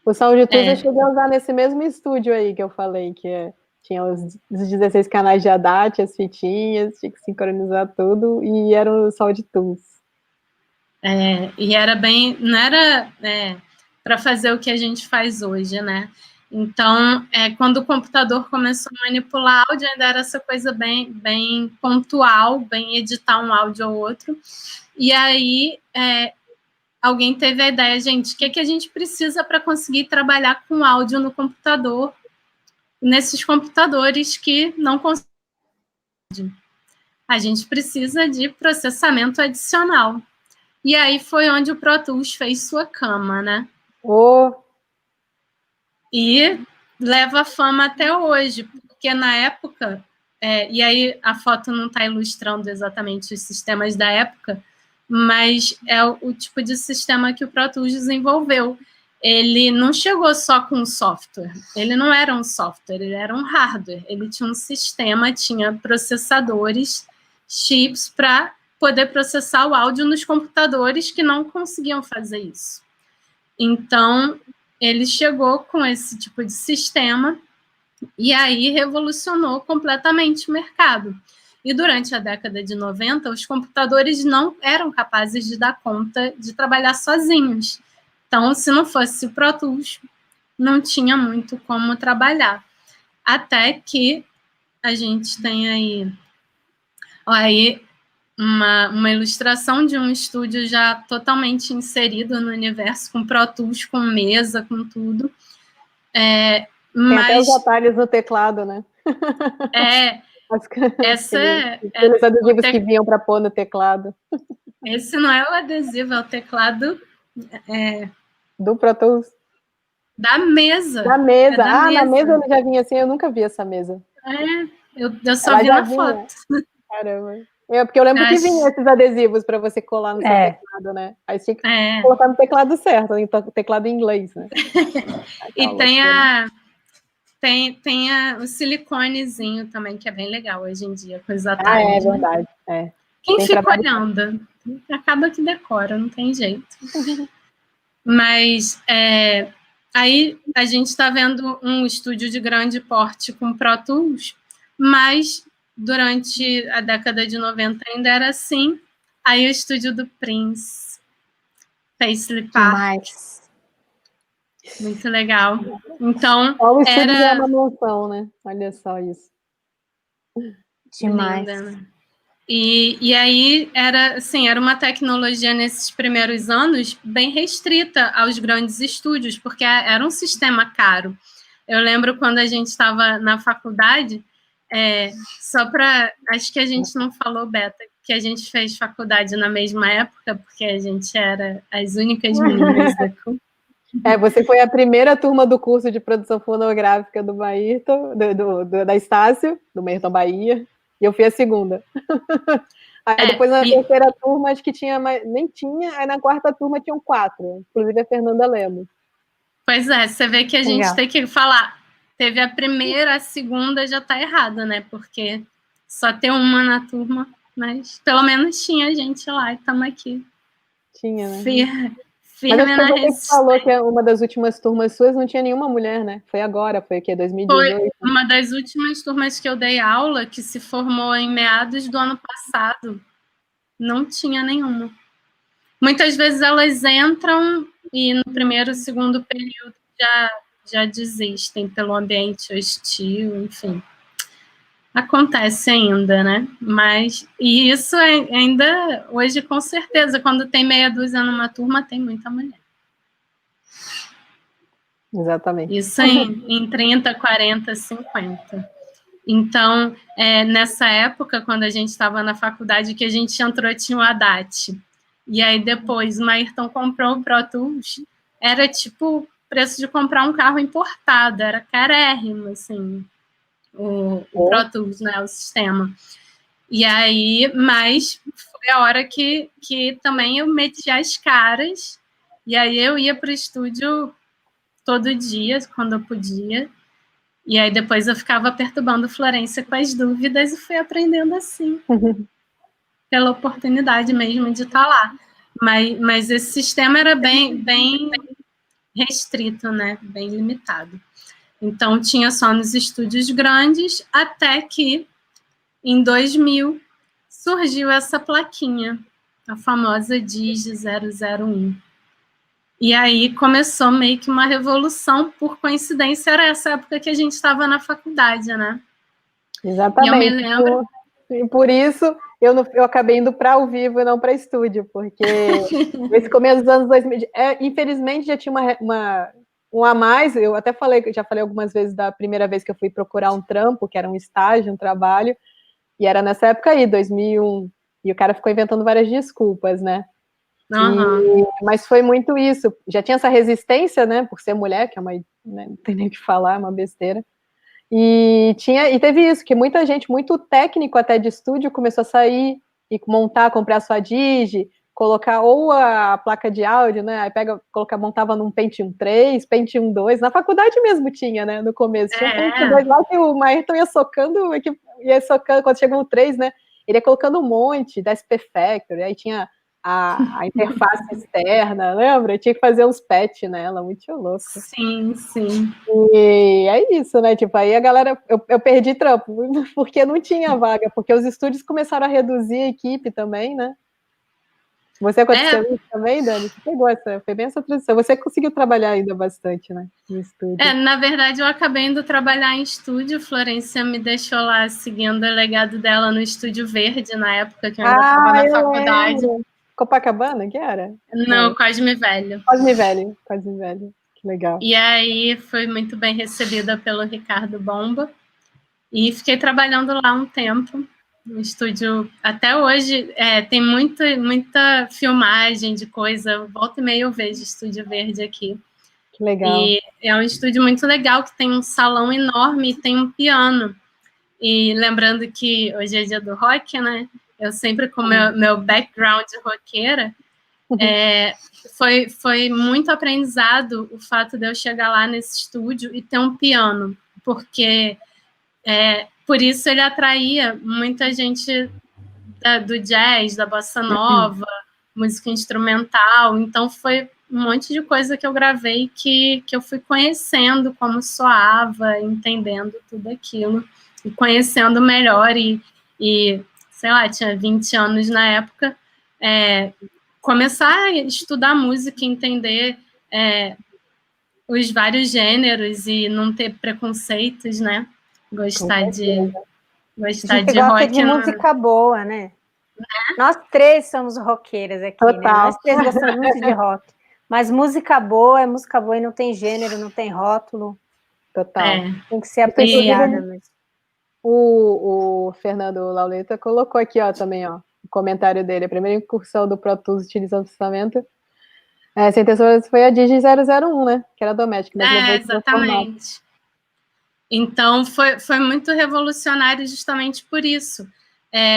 O Sound Tools eu cheguei a usar nesse mesmo estúdio aí que eu falei, que tinha os 16 canais de ADAT, as fitinhas, tinha que sincronizar tudo, e era o Sound Tools. E era bem... Não era para fazer o que a gente faz hoje, né? Então, quando o computador começou a manipular áudio, ainda era essa coisa bem pontual, bem editar um áudio ou outro. E aí, alguém teve a ideia, gente, o que a gente precisa para conseguir trabalhar com áudio no computador, nesses computadores que não conseguem? A gente precisa de processamento adicional. E aí foi onde o Pro Tools fez sua cama, né? E leva fama até hoje, porque na época, e aí a foto não está ilustrando exatamente os sistemas da época, mas é o tipo de sistema que o Pro Tools desenvolveu. Ele não chegou só com software, ele não era um software, ele era um hardware. Ele tinha um sistema, tinha processadores, chips, para poder processar o áudio nos computadores que não conseguiam fazer isso. Então, ele chegou com esse tipo de sistema e aí revolucionou completamente o mercado. E durante a década de 90, os computadores não eram capazes de dar conta de trabalhar sozinhos. Então, se não fosse o Pro Tools, não tinha muito como trabalhar. até que a gente tem aí uma ilustração de um estúdio já totalmente inserido no universo, com Pro Tools, com mesa, com tudo. Tem até os atalhos no teclado, né? Aqueles adesivos que vinham para pôr no teclado. Esse não é o adesivo, é o teclado do Pro Tools. Da mesa. Da mesa. Na mesa ele já vinha assim, eu nunca vi essa mesa. Eu só vi na foto. Caramba. Porque eu lembro que vinha esses adesivos para você colar no seu teclado, né? Aí você tinha que colocar no teclado certo, no teclado em inglês, né? E tem o siliconezinho também, que é bem legal hoje em dia, com os atalhos. É verdade. Né? Quem fica olhando, acaba que decora, não tem jeito. Mas aí a gente está vendo um estúdio de grande porte com Pro Tools, mas durante a década de 90 ainda era assim. Aí o estúdio do Prince, Paisley Park. Muito legal. Então, o estúdio é uma mansão, né? Olha só isso. Demais. Linda, né? E aí era uma tecnologia nesses primeiros anos bem restrita aos grandes estúdios, porque era um sistema caro. Eu lembro quando a gente estava na faculdade, acho que a gente não falou, Beta, que a gente fez faculdade na mesma época, porque a gente era as únicas meninas da CUP. Você foi a primeira turma do curso de produção fonográfica do Maírton, da Estácio, do Maírton Bahia, e eu fui a segunda. Aí depois na terceira turma, acho que nem tinha, aí na quarta turma tinham 4, inclusive a Fernanda Lemos. Pois você vê que a gente tem que falar, teve a primeira, a segunda já tá errada, né? Porque só tem uma na turma, mas pelo menos tinha gente lá e estamos aqui. Tinha, né? Firme mas na você falou que uma das últimas turmas suas não tinha nenhuma mulher, né? Foi agora, foi o quê? 2018? Foi uma das últimas turmas que eu dei aula, que se formou em meados do ano passado. Não tinha nenhuma. Muitas vezes elas entram e no primeiro, segundo período já desistem pelo ambiente hostil, enfim. Acontece ainda, né? E isso ainda, hoje, com certeza, quando tem meia dúzia numa turma, tem muita mulher. Exatamente. Isso em 30, 40, 50. Então, nessa época, quando a gente estava na faculdade, que a gente entrou, tinha o Haddad. E aí, depois, o Maírton comprou o Pro Tools. Era, tipo, o preço de comprar um carro importado. Era carérrimo, assim, o Pro Tools, né, o sistema. E aí, mas foi a hora que também eu meti as caras. E aí, eu ia para o estúdio todo dia, quando eu podia. E aí depois eu ficava perturbando Florência com as dúvidas e fui aprendendo assim, pela oportunidade mesmo de estar lá. Mas esse sistema era bem restrito, né? Bem limitado. Então tinha só nos estúdios grandes, até que em 2000 surgiu essa plaquinha, a famosa Digi 001. E aí começou meio que uma revolução, por coincidência, era essa época que a gente estava na faculdade, né? Exatamente. E eu me lembro... E por isso eu acabei indo para ao vivo e não para estúdio, porque nesse começo dos anos 2000, infelizmente já tinha um a mais, eu até já falei algumas vezes da primeira vez que eu fui procurar um trampo, que era um estágio, um trabalho, e era nessa época aí, 2001, e o cara ficou inventando várias desculpas, né? Mas foi muito isso, já tinha essa resistência, né, por ser mulher, que é uma, né, não tem nem o que falar, é uma besteira, e teve isso, que muita gente, muito técnico até de estúdio, começou a sair e comprar sua Digi, colocar ou a placa de áudio, né, aí montava num Pentium 3, Pentium 2, na faculdade mesmo tinha, né, no começo, tinha um Pentium 2 lá que o Maírton ia socando, quando chegou o 3, né, ele ia colocando um monte da SP Factory, aí tinha a interface externa, lembra? Tinha que fazer uns patch nela, muito louco. Sim, sim. E é isso, né? Tipo, aí a galera, eu perdi trampo, porque não tinha vaga, porque os estúdios começaram a reduzir a equipe também, né? Você aconteceu isso também, Dani? Você pegou foi bem essa transição. Você conseguiu trabalhar ainda bastante, né? No estúdio. Na verdade, eu acabei indo trabalhar em estúdio. Florência me deixou lá seguindo o legado dela no Estúdio Verde, na época que eu ainda estava na faculdade. Lembro. Copacabana, que era? Não, Cosme Velho. Cosme Velho. Que legal. E aí foi muito bem recebida pelo Ricardo Bomba. E fiquei trabalhando lá um tempo. No estúdio, até hoje, tem muita filmagem de coisa. Volta e meia eu vejo Estúdio Verde aqui. Que legal. E é um estúdio muito legal, que tem um salão enorme e tem um piano. E lembrando que hoje é dia do rock, né? Eu sempre, com meu background roqueira, foi muito aprendizado o fato de eu chegar lá nesse estúdio e ter um piano, porque por isso ele atraía muita gente do jazz, da bossa nova, música instrumental. Então foi um monte de coisa que eu gravei que eu fui conhecendo como soava, entendendo tudo aquilo, e conhecendo melhor, e sei lá, tinha 20 anos na época, começar a estudar música, entender os vários gêneros e não ter preconceitos, né? Gostar de gosta de música boa, né? Nós três somos roqueiras aqui, né? Nós três gostamos muito de rock. Mas música boa é música boa e não tem gênero, não tem rótulo. Total. Tem que ser apreciada mesmo. O Fernando Lauleta colocou aqui, ó, também, ó, o comentário dele. A primeira incursão do Pro Tools utilizando processamento sem intenção foi a Digi 001, né? Que era doméstica. Exatamente. Então, foi muito revolucionário justamente por isso.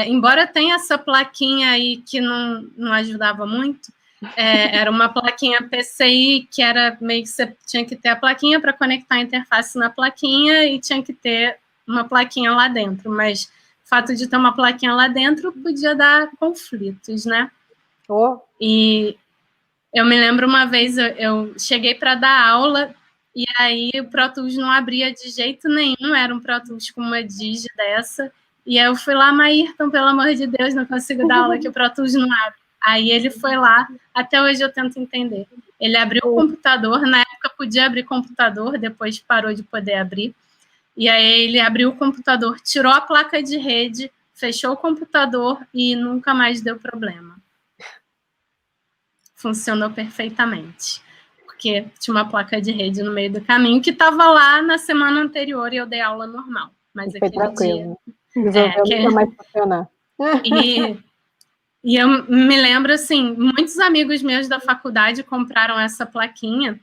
Embora tenha essa plaquinha aí que não ajudava muito, era uma plaquinha PCI, que era meio que você tinha que ter a plaquinha para conectar a interface na plaquinha e tinha que ter uma plaquinha lá dentro. Mas o fato de ter uma plaquinha lá dentro podia dar conflitos, né? E eu me lembro uma vez, eu cheguei para dar aula, e aí o Pro Tools não abria de jeito nenhum, era um Pro Tools com uma Digi dessa, e aí eu fui lá, Maírton, pelo amor de Deus, não consigo dar aula que o Pro Tools não abre. Aí ele foi lá, até hoje eu tento entender. Ele abriu o computador, na época podia abrir computador, depois parou de poder abrir, e aí ele abriu o computador, tirou a placa de rede, fechou o computador e nunca mais deu problema. Funcionou perfeitamente, porque tinha uma placa de rede no meio do caminho que estava lá na semana anterior e eu dei aula normal. Mas foi aquele tranquilo. dia... Nunca mais funcionar. E eu me lembro, assim, muitos amigos meus da faculdade compraram essa plaquinha,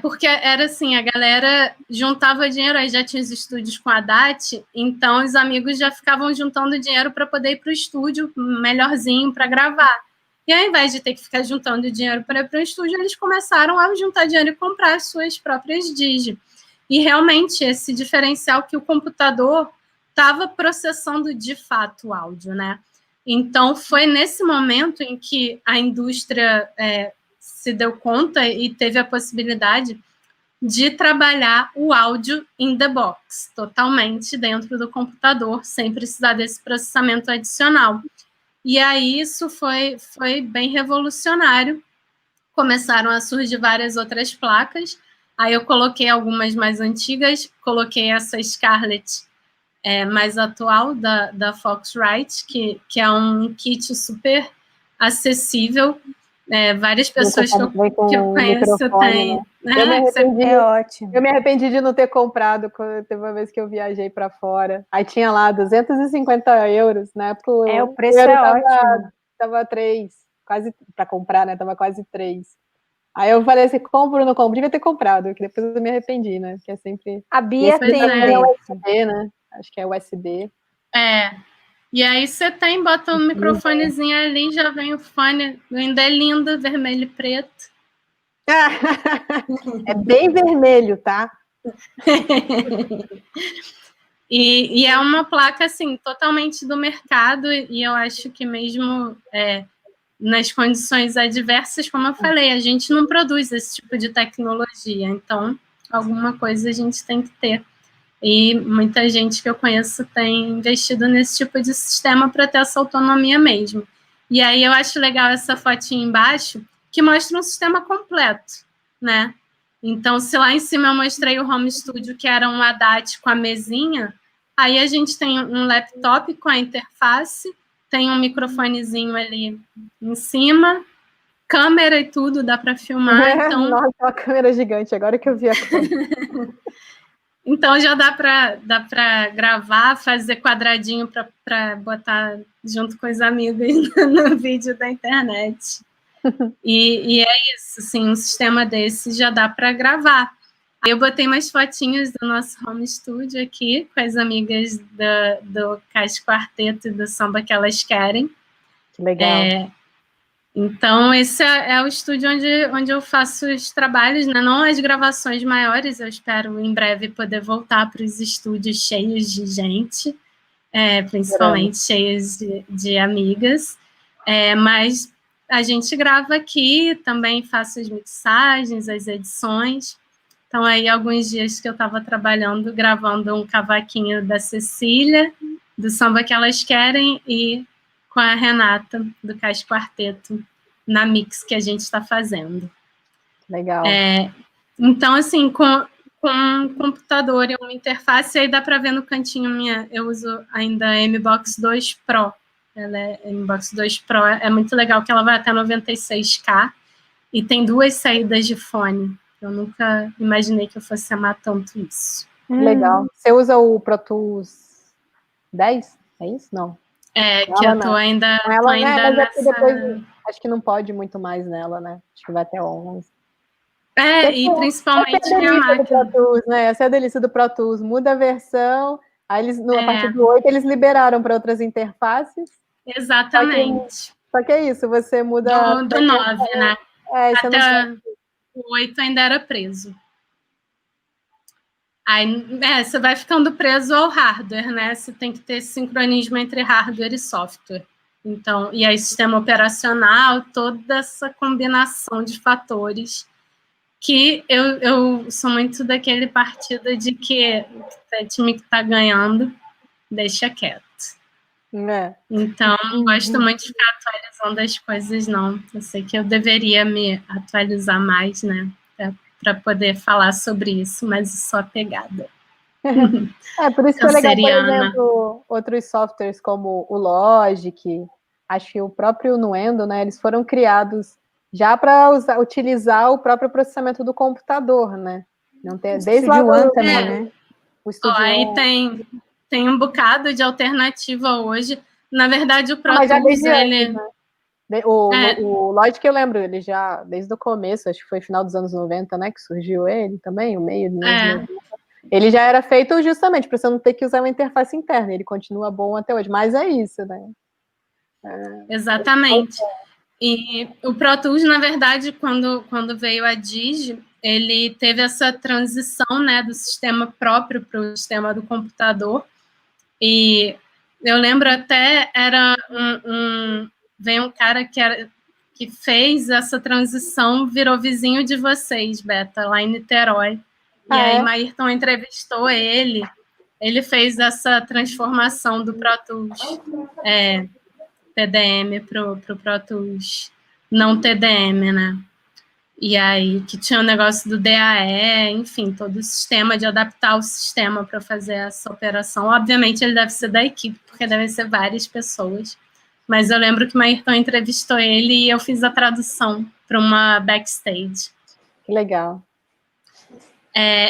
porque era assim, a galera juntava dinheiro, aí já tinha os estúdios com a DAT, então os amigos já ficavam juntando dinheiro para poder ir para o estúdio melhorzinho para gravar. E ao invés de ter que ficar juntando dinheiro para ir para o estúdio, eles começaram a juntar dinheiro e comprar as suas próprias Digi. E realmente esse diferencial que o computador estava processando de fato o áudio, né? Então foi nesse momento em que a indústria se deu conta e teve a possibilidade de trabalhar o áudio in the box, totalmente dentro do computador, sem precisar desse processamento adicional. E aí isso foi bem revolucionário. Começaram a surgir várias outras placas. Aí eu coloquei algumas mais antigas, coloquei essa Scarlett mais atual da Foxrite, que é um kit super acessível. Várias pessoas que eu conheço têm. Eu me arrependi de não ter comprado. Teve uma vez que eu viajei para fora. Aí tinha lá 250 euros, né? O preço ótimo. Tava 3, quase para comprar, né? Tava quase 3. Aí eu falei assim, compro ou não compro? Devia ter comprado, que depois eu me arrependi, né? Que é sempre... A Bia tem USB, né? Acho que é USB. E aí você bota um microfonezinho ali, já vem o fone, ainda é lindo, vermelho e preto. É bem vermelho, tá? E é uma placa, assim, totalmente do mercado, e eu acho que mesmo nas condições adversas, como eu falei, a gente não produz esse tipo de tecnologia, então alguma coisa a gente tem que ter. E muita gente que eu conheço tem investido nesse tipo de sistema para ter essa autonomia mesmo. E aí eu acho legal essa fotinha embaixo, que mostra um sistema completo, né? Então, se lá em cima eu mostrei o home studio, que era um Haddad com a mesinha, aí a gente tem um laptop com a interface, tem um microfonezinho ali em cima, câmera e tudo, dá para filmar. Então... Nossa, uma câmera gigante, agora que eu vi a câmera. Então já dá para gravar, fazer quadradinho para botar junto com os amigos no vídeo da internet. E é isso, assim, um sistema desse já dá para gravar. Aí eu botei umas fotinhas do nosso home studio aqui, com as amigas do Cais Quarteto e do Samba que Elas Querem. Que legal. Então, esse é o estúdio onde eu faço os trabalhos, né? Não as gravações maiores, eu espero em breve poder voltar para os estúdios cheios de gente, principalmente cheios de amigas, mas a gente grava aqui, também faço as mixagens, as edições. Então, aí, alguns dias que eu estava trabalhando, gravando um cavaquinho da Cecília, do Samba que Elas Querem, e com a Renata, do Cais Quarteto, na mix que a gente está fazendo. Legal. Então, assim, com um computador e uma interface, aí dá para ver no cantinho minha, eu uso ainda a MBox 2 Pro. Ela é MBox 2 Pro, é muito legal, que ela vai até 96K, e tem 2 saídas de fone. Eu nunca imaginei que eu fosse amar tanto isso. Legal. Você usa o Pro Tools 10? É isso? Não. Que eu tô ainda nessa... Depois, acho que não pode muito mais nela, né? Acho que vai até 11. E principalmente minha máquina. Pro Tools, né? Essa é a delícia do Pro Tools. Muda a versão, aí eles, a partir do 8, eles liberaram para outras interfaces. Exatamente. Só que é isso, você muda... Do 9, né? Até o 8 ainda era preso. Aí, você vai ficando preso ao hardware, né? Você tem que ter sincronismo entre hardware e software. Então, e aí sistema operacional, toda essa combinação de fatores que eu sou muito daquele partido de que o time que está ganhando, deixa quieto. Então, não gosto muito de ficar atualizando as coisas, não. Eu sei que eu deveria me atualizar mais, né? Para poder falar sobre isso, mas sou apegada. Por isso que é legal, por exemplo, outros softwares como o Logic, acho que o próprio Nuendo, né? Eles foram criados já para utilizar o próprio processamento do computador, né? Não tem, desde lá do também, né? O Studio aí One. tem um bocado de alternativa hoje. Na verdade, o Pro Tools, ele... Antes, né? O Logic, eu lembro, ele já, desde o começo, acho que foi final dos anos 90, né, que surgiu ele também, o meio dos anos 90. Ele já era feito justamente para você não ter que usar uma interface interna, ele continua bom até hoje, mas é isso, né? Exatamente. E o Pro Tools, na verdade, quando veio a Digi, ele teve essa transição, né, do sistema próprio para o sistema do computador. E eu lembro até, veio um cara que fez essa transição, virou vizinho de vocês, Beta, lá em Niterói. E aí Maírton entrevistou ele fez essa transformação do Pro Tools TDM para o Pro Tools não TDM, né? E aí, que tinha o negócio do DAE, enfim, todo o sistema de adaptar o sistema para fazer essa operação. Obviamente, ele deve ser da equipe, porque devem ser várias pessoas. Mas eu lembro que o Maírton entrevistou ele e eu fiz a tradução para uma backstage. Que legal.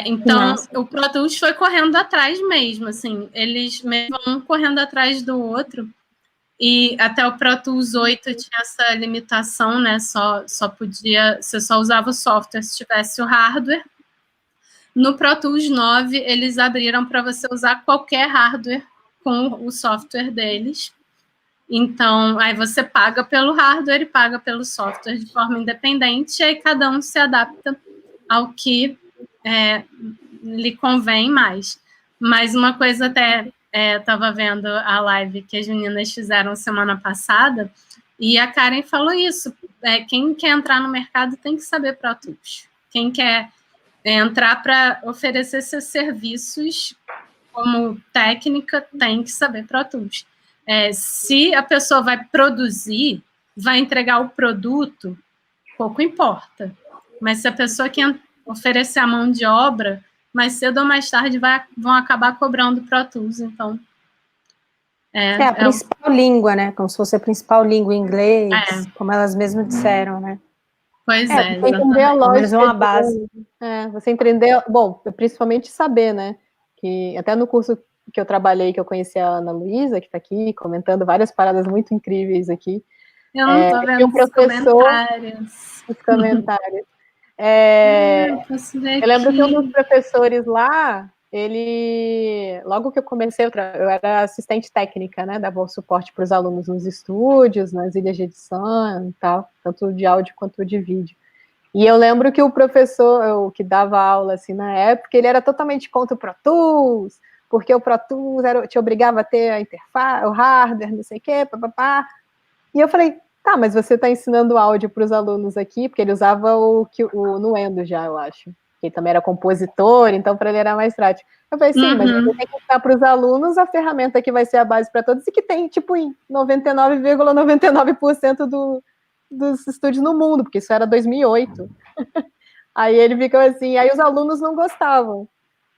Então, o Pro Tools foi correndo atrás mesmo, assim, eles mesmo um correndo atrás do outro. E até o Pro Tools 8 tinha essa limitação, né? Você só usava o software se tivesse o hardware. No Pro Tools 9, eles abriram para você usar qualquer hardware com o software deles. Então, aí você paga pelo hardware e paga pelo software de forma independente, e aí cada um se adapta ao que lhe convém mais. Mas uma coisa até... estava vendo a live que as meninas fizeram semana passada, e a Karen falou isso, quem quer entrar no mercado tem que saber Pro Tools. Quem quer entrar para oferecer seus serviços como técnica tem que saber Pro Tools. Se a pessoa vai produzir, vai entregar o produto, pouco importa. Mas se a pessoa que oferecer a mão de obra, mais cedo ou mais tarde vão acabar cobrando o Pro Tools. Então, É a principal língua, né? Como se fosse a principal língua em inglês, como elas mesmas disseram, né? Pois você entender a lógica uma base. Você entender, bom, principalmente saber, né? Que até no curso que eu trabalhei, que eu conheci a Ana Luísa, que está aqui, comentando várias paradas muito incríveis aqui. Eu não tô vendo um professor, os comentários. Eu lembro que um dos professores lá, logo que eu comecei, eu era assistente técnica, né? Dava o suporte para os alunos nos estúdios, nas ilhas de edição e tal, tanto de áudio quanto de vídeo. E eu lembro que o professor que dava aula assim na época, ele era totalmente contra o Pro Tools, porque o Pro Tools te obrigava a ter a interface, o hardware, não sei o quê, papapá. E eu falei, tá, mas você está ensinando áudio para os alunos aqui, porque ele usava o Nuendo já, eu acho. Ele também era compositor, então para ele era mais prático. Eu falei, sim, mas você tem que ensinar para os alunos a ferramenta que vai ser a base para todos e que tem, tipo, em 99,99% dos estúdios no mundo, porque isso era 2008. Aí ele ficou assim, aí os alunos não gostavam.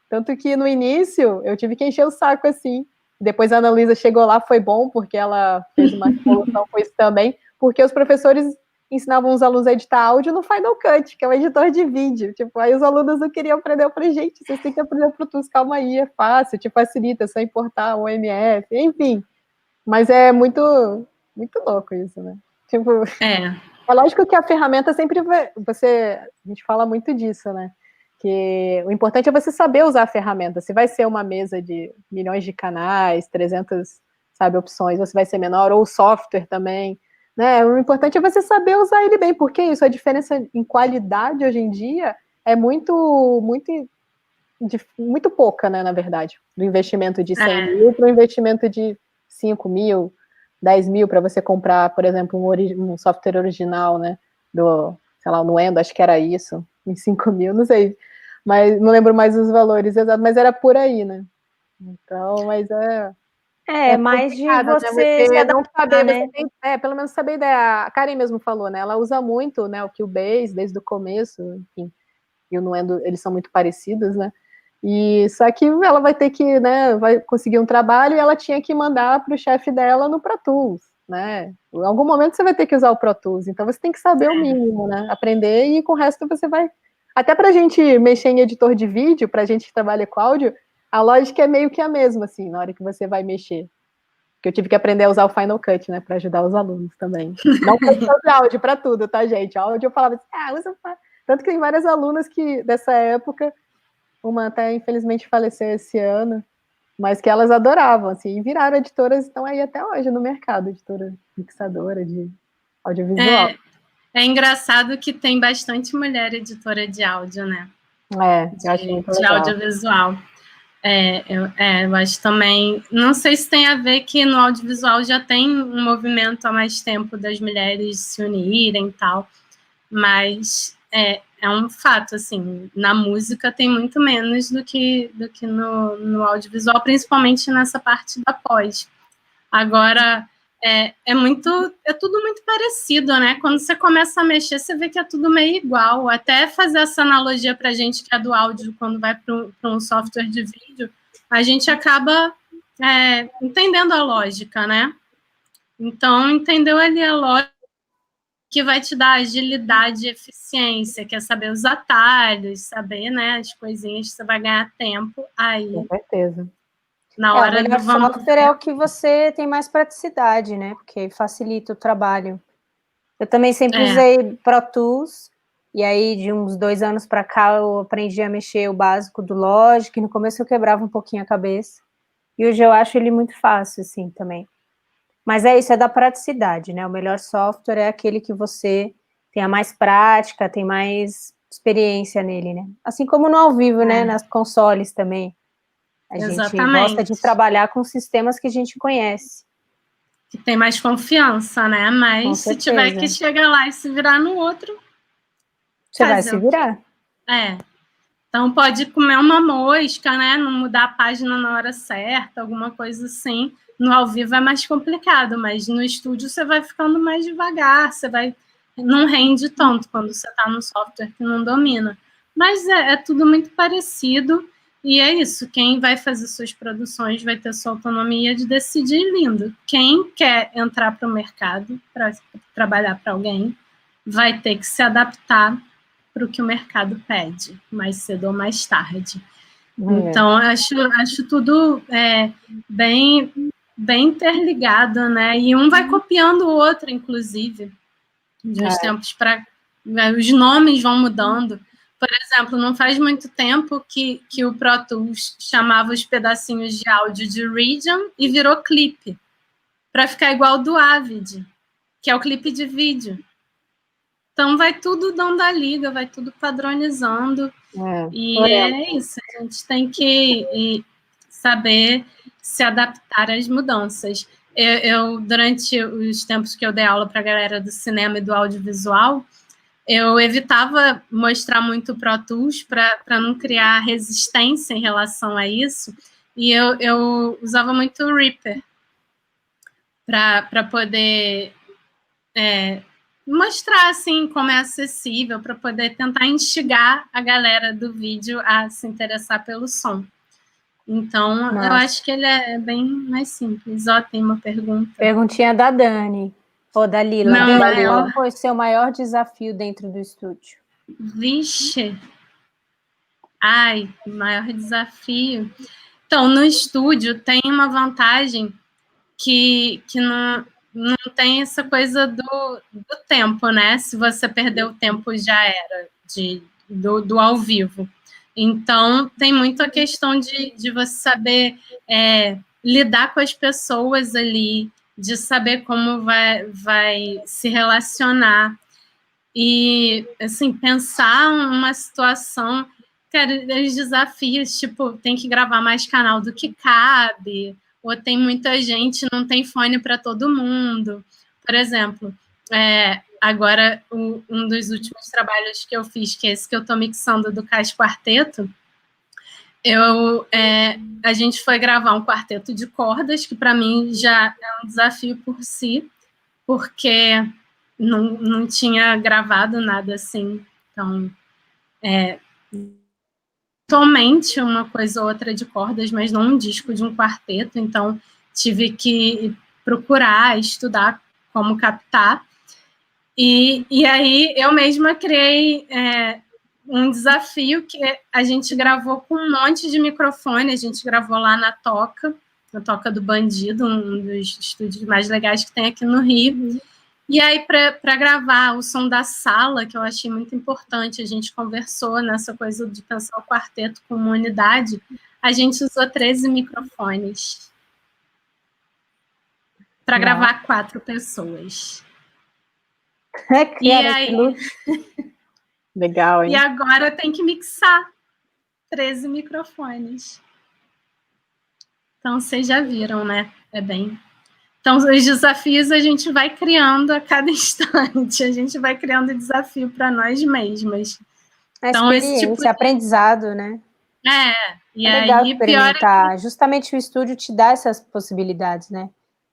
Tanto que no início eu tive que encher o saco assim. Depois a Ana Luísa chegou lá, foi bom, porque ela fez uma revolução com isso também, porque os professores ensinavam os alunos a editar áudio no Final Cut, que é o editor de vídeo. Tipo, aí os alunos não queriam aprender. Eu falei, gente, vocês têm que aprender o Pro Tools, calma aí, é fácil, te facilita, é só importar o MF, enfim. Mas é muito, muito louco isso, né? Tipo, é lógico que a ferramenta sempre vai. A gente fala muito disso, né? Que o importante é você saber usar a ferramenta. Se vai ser uma mesa de milhões de canais, 300, sabe, opções, ou se vai ser menor, ou o software também, né? O importante é você saber usar ele bem, porque isso, a diferença em qualidade hoje em dia é muito pouca, né, na verdade, do investimento de 100 mil para o investimento de 5 mil, 10 mil para você comprar, por exemplo, um software original, né, sei lá, no Endo, acho que era isso, em 5 mil, não sei, mas não lembro mais os valores exatos, mas era por aí, né? Então, mas mais de você se não adaptar, saber, né? você tem, pelo menos saber a ideia. A Karen mesmo falou, né? Ela usa muito, né, o Cubase desde o começo, enfim, e o Nuendo, eles são muito parecidos, né? E só que ela vai ter que, né, vai conseguir um trabalho e ela tinha que mandar para o chefe dela no Pro Tools, né? Em algum momento você vai ter que usar o Pro Tools, então você tem que saber o mínimo, né? Aprender e com o resto você vai. Até para a gente mexer em editor de vídeo, para a gente que trabalha com áudio, a lógica é meio que a mesma, assim, na hora que você vai mexer. Porque eu tive que aprender a usar o Final Cut, né, para ajudar os alunos também. Não só de áudio, para tudo, tá, gente? Áudio eu falava assim, usa. Tanto que tem várias alunas que, dessa época, uma até infelizmente faleceu esse ano, mas que elas adoravam, assim, e viraram editoras, estão aí até hoje no mercado, editora mixadora de audiovisual. É engraçado que tem bastante mulher editora de áudio, né? Eu acho muito legal. De audiovisual. Eu acho também, não sei se tem a ver que no audiovisual já tem um movimento há mais tempo das mulheres se unirem e tal, mas é um fato, assim, na música tem muito menos do que no audiovisual, principalmente nessa parte da pós. Agora, é tudo muito parecido, né? Quando você começa a mexer, você vê que é tudo meio igual. Até fazer essa analogia para a gente que é do áudio, quando vai para um software de vídeo, a gente acaba entendendo a lógica, né? Então, entendeu ali a lógica que vai te dar agilidade e eficiência, que é saber os atalhos, saber, né, as coisinhas que você vai ganhar tempo aí. Com certeza. Na hora o melhor software é o que você tem mais praticidade, né? Porque facilita o trabalho. Eu também sempre usei Pro Tools, e aí de uns 2 anos para cá eu aprendi a mexer o básico do Logic, no começo eu quebrava um pouquinho a cabeça, e hoje eu acho ele muito fácil, assim, também. Mas é isso, é da praticidade, né? O melhor software é aquele que você tem a mais prática, tem mais experiência nele, né? Assim como no ao vivo, né? Nas consoles também. A gente gosta de trabalhar com sistemas que a gente conhece. Que tem mais confiança, né? Mas se tiver que chegar lá e se virar no outro... Você vai se virar. Então, pode comer uma mosca, né? Não mudar a página na hora certa, alguma coisa assim. No ao vivo é mais complicado, mas no estúdio você vai ficando mais devagar, não rende tanto quando você está no software que não domina. Mas é tudo muito parecido, e é isso. Quem vai fazer suas produções vai ter sua autonomia de decidir, lindo. Quem quer entrar para o mercado, para trabalhar para alguém, vai ter que se adaptar para o que o mercado pede, mais cedo ou mais tarde. Então, acho tudo bem interligado, né? E um vai copiando o outro, inclusive, de uns tempos para... Os nomes vão mudando. Por exemplo, não faz muito tempo que o Pro Tools chamava os pedacinhos de áudio de region e virou clipe, para ficar igual do Avid, que é o clipe de vídeo. Então, vai tudo dando a liga, vai tudo padronizando. E é isso, a gente tem que saber se adaptar às mudanças. Eu, durante os tempos que eu dei aula para a galera do cinema e do audiovisual, eu evitava mostrar muito o Pro Tools para não criar resistência em relação a isso, e eu usava muito o Reaper para poder mostrar assim como é acessível, para poder tentar instigar a galera do vídeo a se interessar pelo som. Então, eu acho que ele é bem mais simples. Tem uma pergunta. Perguntinha da Dani, ou da Lila. Não, Dani, qual foi o seu maior desafio dentro do estúdio? Vixe! Ai, maior desafio. Então, no estúdio tem uma vantagem que não tem essa coisa do tempo, né? Se você perder o tempo, já era do ao vivo. Então, tem muito a questão de você saber lidar com as pessoas ali, de saber como vai se relacionar. E, assim, pensar uma situação... Cara, os desafios, tipo, tem que gravar mais canal do que cabe, ou tem muita gente, não tem fone para todo mundo. Por exemplo, agora, um dos últimos trabalhos que eu fiz, que é esse que eu estou mixando do Cais Quarteto, a gente foi gravar um quarteto de cordas, que para mim já é um desafio por si, porque não tinha gravado nada assim. Então, somente uma coisa ou outra de cordas, mas não um disco de um quarteto, então tive que procurar, estudar como captar. E aí eu mesma criei um desafio que a gente gravou com um monte de microfone, a gente gravou lá na Toca do Bandido, um dos estúdios mais legais que tem aqui no Rio. E aí, para gravar o som da sala, que eu achei muito importante, a gente conversou nessa coisa de pensar o quarteto como unidade, a gente usou 13 microfones para gravar 4 pessoas. E aí... Legal, hein? E agora tem que mixar 13 microfones. Então, vocês já viram, né? Então, os desafios a gente vai criando a cada instante, a gente vai criando desafio para nós mesmas. Então, experiência, esse tipo aprendizado, né? E é legal experimentar. Justamente o estúdio te dá essas possibilidades, né?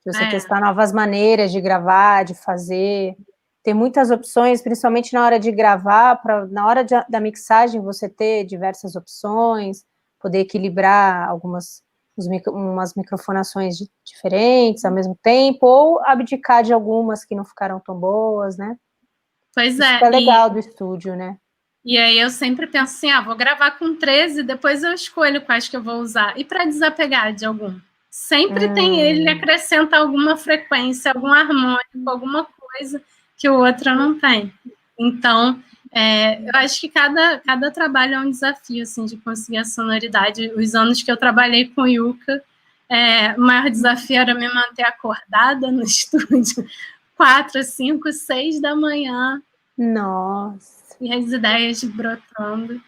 De você testar novas maneiras de gravar, de fazer. Tem muitas opções, principalmente na hora de gravar, na hora da mixagem você ter diversas opções, poder equilibrar umas microfonações diferentes ao mesmo tempo, ou abdicar de algumas que não ficaram tão boas, né? Pois Isso é legal do estúdio, né? E aí eu sempre penso assim, vou gravar com 13, depois eu escolho quais que eu vou usar. E para desapegar de algum? Sempre tem ele acrescenta alguma frequência, algum harmônico, alguma coisa que o outro não tem. Então, eu acho que cada trabalho é um desafio, assim, de conseguir a sonoridade. Os anos que eu trabalhei com Yuka, o maior desafio era me manter acordada no estúdio, 4, 5, 6 da manhã. Nossa! E as ideias brotando.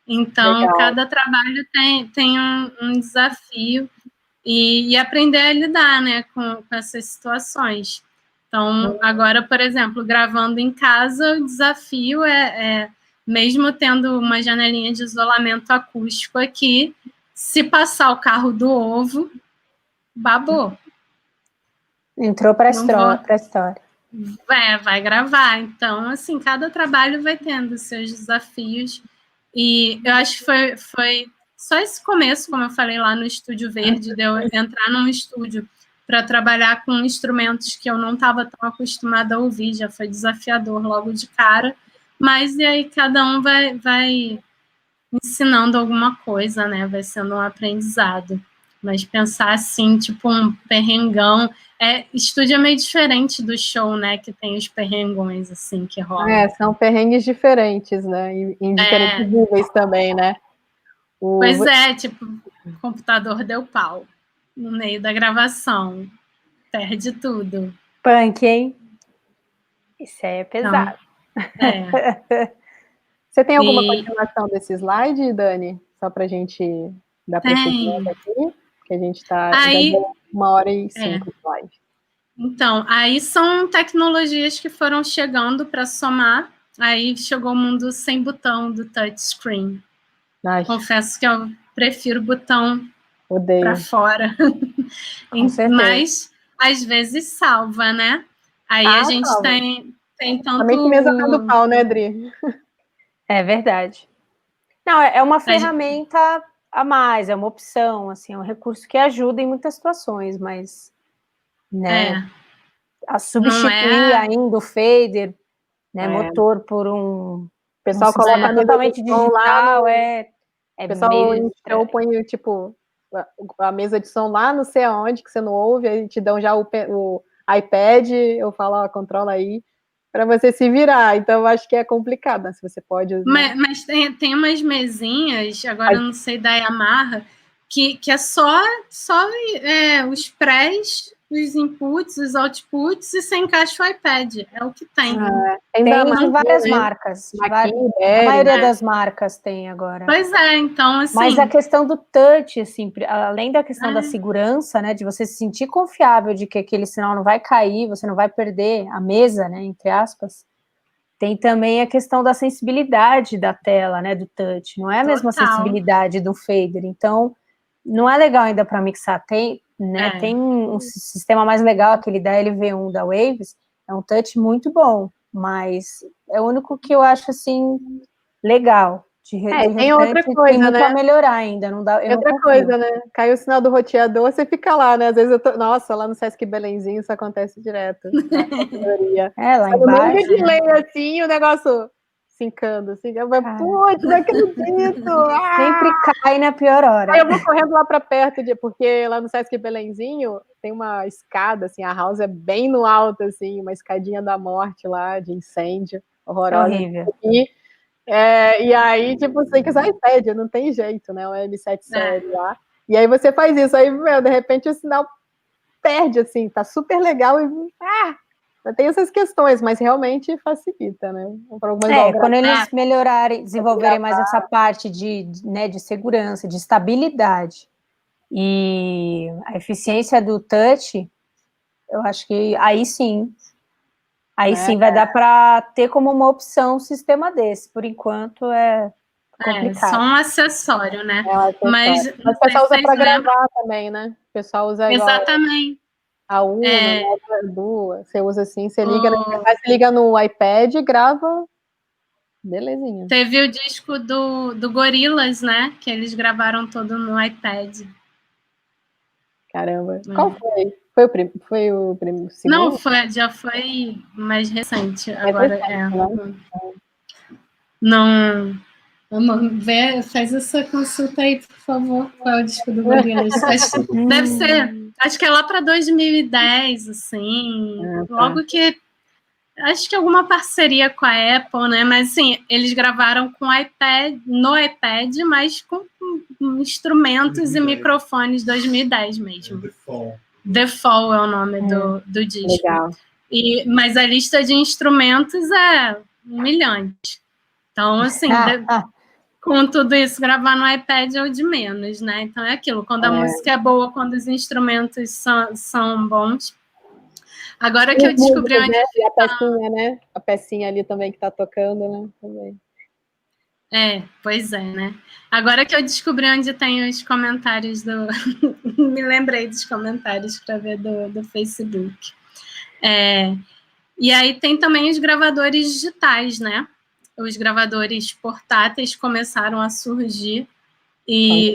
Então, Legal. Cada trabalho tem um desafio e aprender a lidar, né, com essas situações. Então, agora, por exemplo, gravando em casa, o desafio é mesmo tendo uma janelinha de isolamento acústico aqui, se passar o carro do ovo, babou. Entrou para a história. Vai gravar. Então, assim, cada trabalho vai tendo seus desafios. E eu acho que foi só esse começo, como eu falei lá no Estúdio Verde, de eu entrar num estúdio para trabalhar com instrumentos que eu não estava tão acostumada a ouvir, já foi desafiador logo de cara. Mas e aí cada um vai ensinando alguma coisa, né? Vai sendo um aprendizado. Mas pensar assim, tipo um perrengão. Estúdio é meio diferente do show, né? Que tem os perrengões, assim, que rolam. São perrengues diferentes, né? Em diferentes níveis também, né? Pois é, tipo, o computador deu pau no meio da gravação. Perde tudo. Punk, hein? Isso aí é pesado. Então, Você tem alguma continuação desse slide, Dani? Só para a gente dar prosseguimento aqui? Que a gente está aí, 1h05 de live. Então, aí são tecnologias que foram chegando para somar. Aí chegou o mundo sem botão do touchscreen. Confesso que eu prefiro botão para fora. Mas, às vezes, salva, né? Aí a gente salva. tem tanto... Também que mesa do pau, né, Adri? É verdade. Não, é uma ferramenta a mais, é uma opção, assim, é um recurso que ajuda em muitas situações, mas, né, a substituir ainda o fader, né, motor por um pessoal coloca a totalmente digital, o pessoal então põe, tipo, a mesa de som lá não sei aonde, que você não ouve, aí te dão já o iPad, eu falo, ó, controla aí, para você se virar. Então, eu acho que é complicado, né? Se você pode... Mas tem umas mesinhas, agora eu não sei da Yamaha, que é só os prés, os inputs, os outputs, e você encaixa o iPad. É o que tem. Tem de várias marcas. A maioria das marcas tem agora. Pois é, então, assim... Mas a questão do touch, assim, além da questão da segurança, né, de você se sentir confiável de que aquele sinal não vai cair, você não vai perder a mesa, né, entre aspas, tem também a questão da sensibilidade da tela, né, do touch. Não é a mesma sensibilidade do fader. Então, não é legal ainda para mixar. Tem um sistema mais legal, aquele da LV1 da Waves, é um touch muito bom, mas é o único que eu acho, assim, legal. Tem outra coisa, tem muito a melhorar ainda, não dá. Outra coisa, né? Caiu o sinal do roteador, você fica lá, né? Às vezes eu tô. Nossa, lá no Sesc Belenzinho isso acontece direto. Lá embaixo. No meio de delay, assim, o negócio sincando, assim. Eu falo, putz, não acredito! Sempre cai na pior hora. Aí eu vou correndo lá pra perto, porque lá no Sesc Belenzinho tem uma escada, assim, a house é bem no alto, assim, uma escadinha da morte lá, de incêndio, horrorosa. Horrível. E aí, tipo, você tem que usar iPad, não tem jeito, né? O M7 série lá. E aí você faz isso, aí, meu, de repente o sinal perde, assim, tá super legal e... tem essas questões, mas realmente facilita, né? Quando eles melhorarem, desenvolverem mais essa parte de segurança, de estabilidade e a eficiência do touch, eu acho que aí sim vai dar para ter como uma opção um sistema desse. Por enquanto é complicado. Só um acessório, né? Mas o pessoal usa para gravar também, né? O pessoal usa exatamente. A Uno, a duas, você usa assim, você liga no iPad e grava, belezinha. Teve o disco do Gorillaz, né? Que eles gravaram todo no iPad. Caramba. Qual foi? Foi o primeiro? Não, já foi mais recente. Agora Não. Faz essa consulta aí, por favor. Qual é o disco do Gorillaz? Deve ser. Acho que é lá para 2010, assim. Logo que. Acho que alguma parceria com a Apple, né? Mas assim, eles gravaram com no iPad, mas com instrumentos e microfones 2010 mesmo. The Fall é o nome do disco. Legal. Mas a lista de instrumentos é humilhante. Então, assim, com tudo isso, gravar no iPad é o de menos, né? Então é aquilo, quando a música é boa, quando os instrumentos são bons. Agora que eu descobri onde a pecinha, né? A pecinha ali também que tá tocando, né? Também. Pois é, né? Agora que eu descobri onde tem os comentários do... Me lembrei dos comentários para ver do Facebook. E aí tem também os gravadores digitais, né? Os gravadores portáteis começaram a surgir. E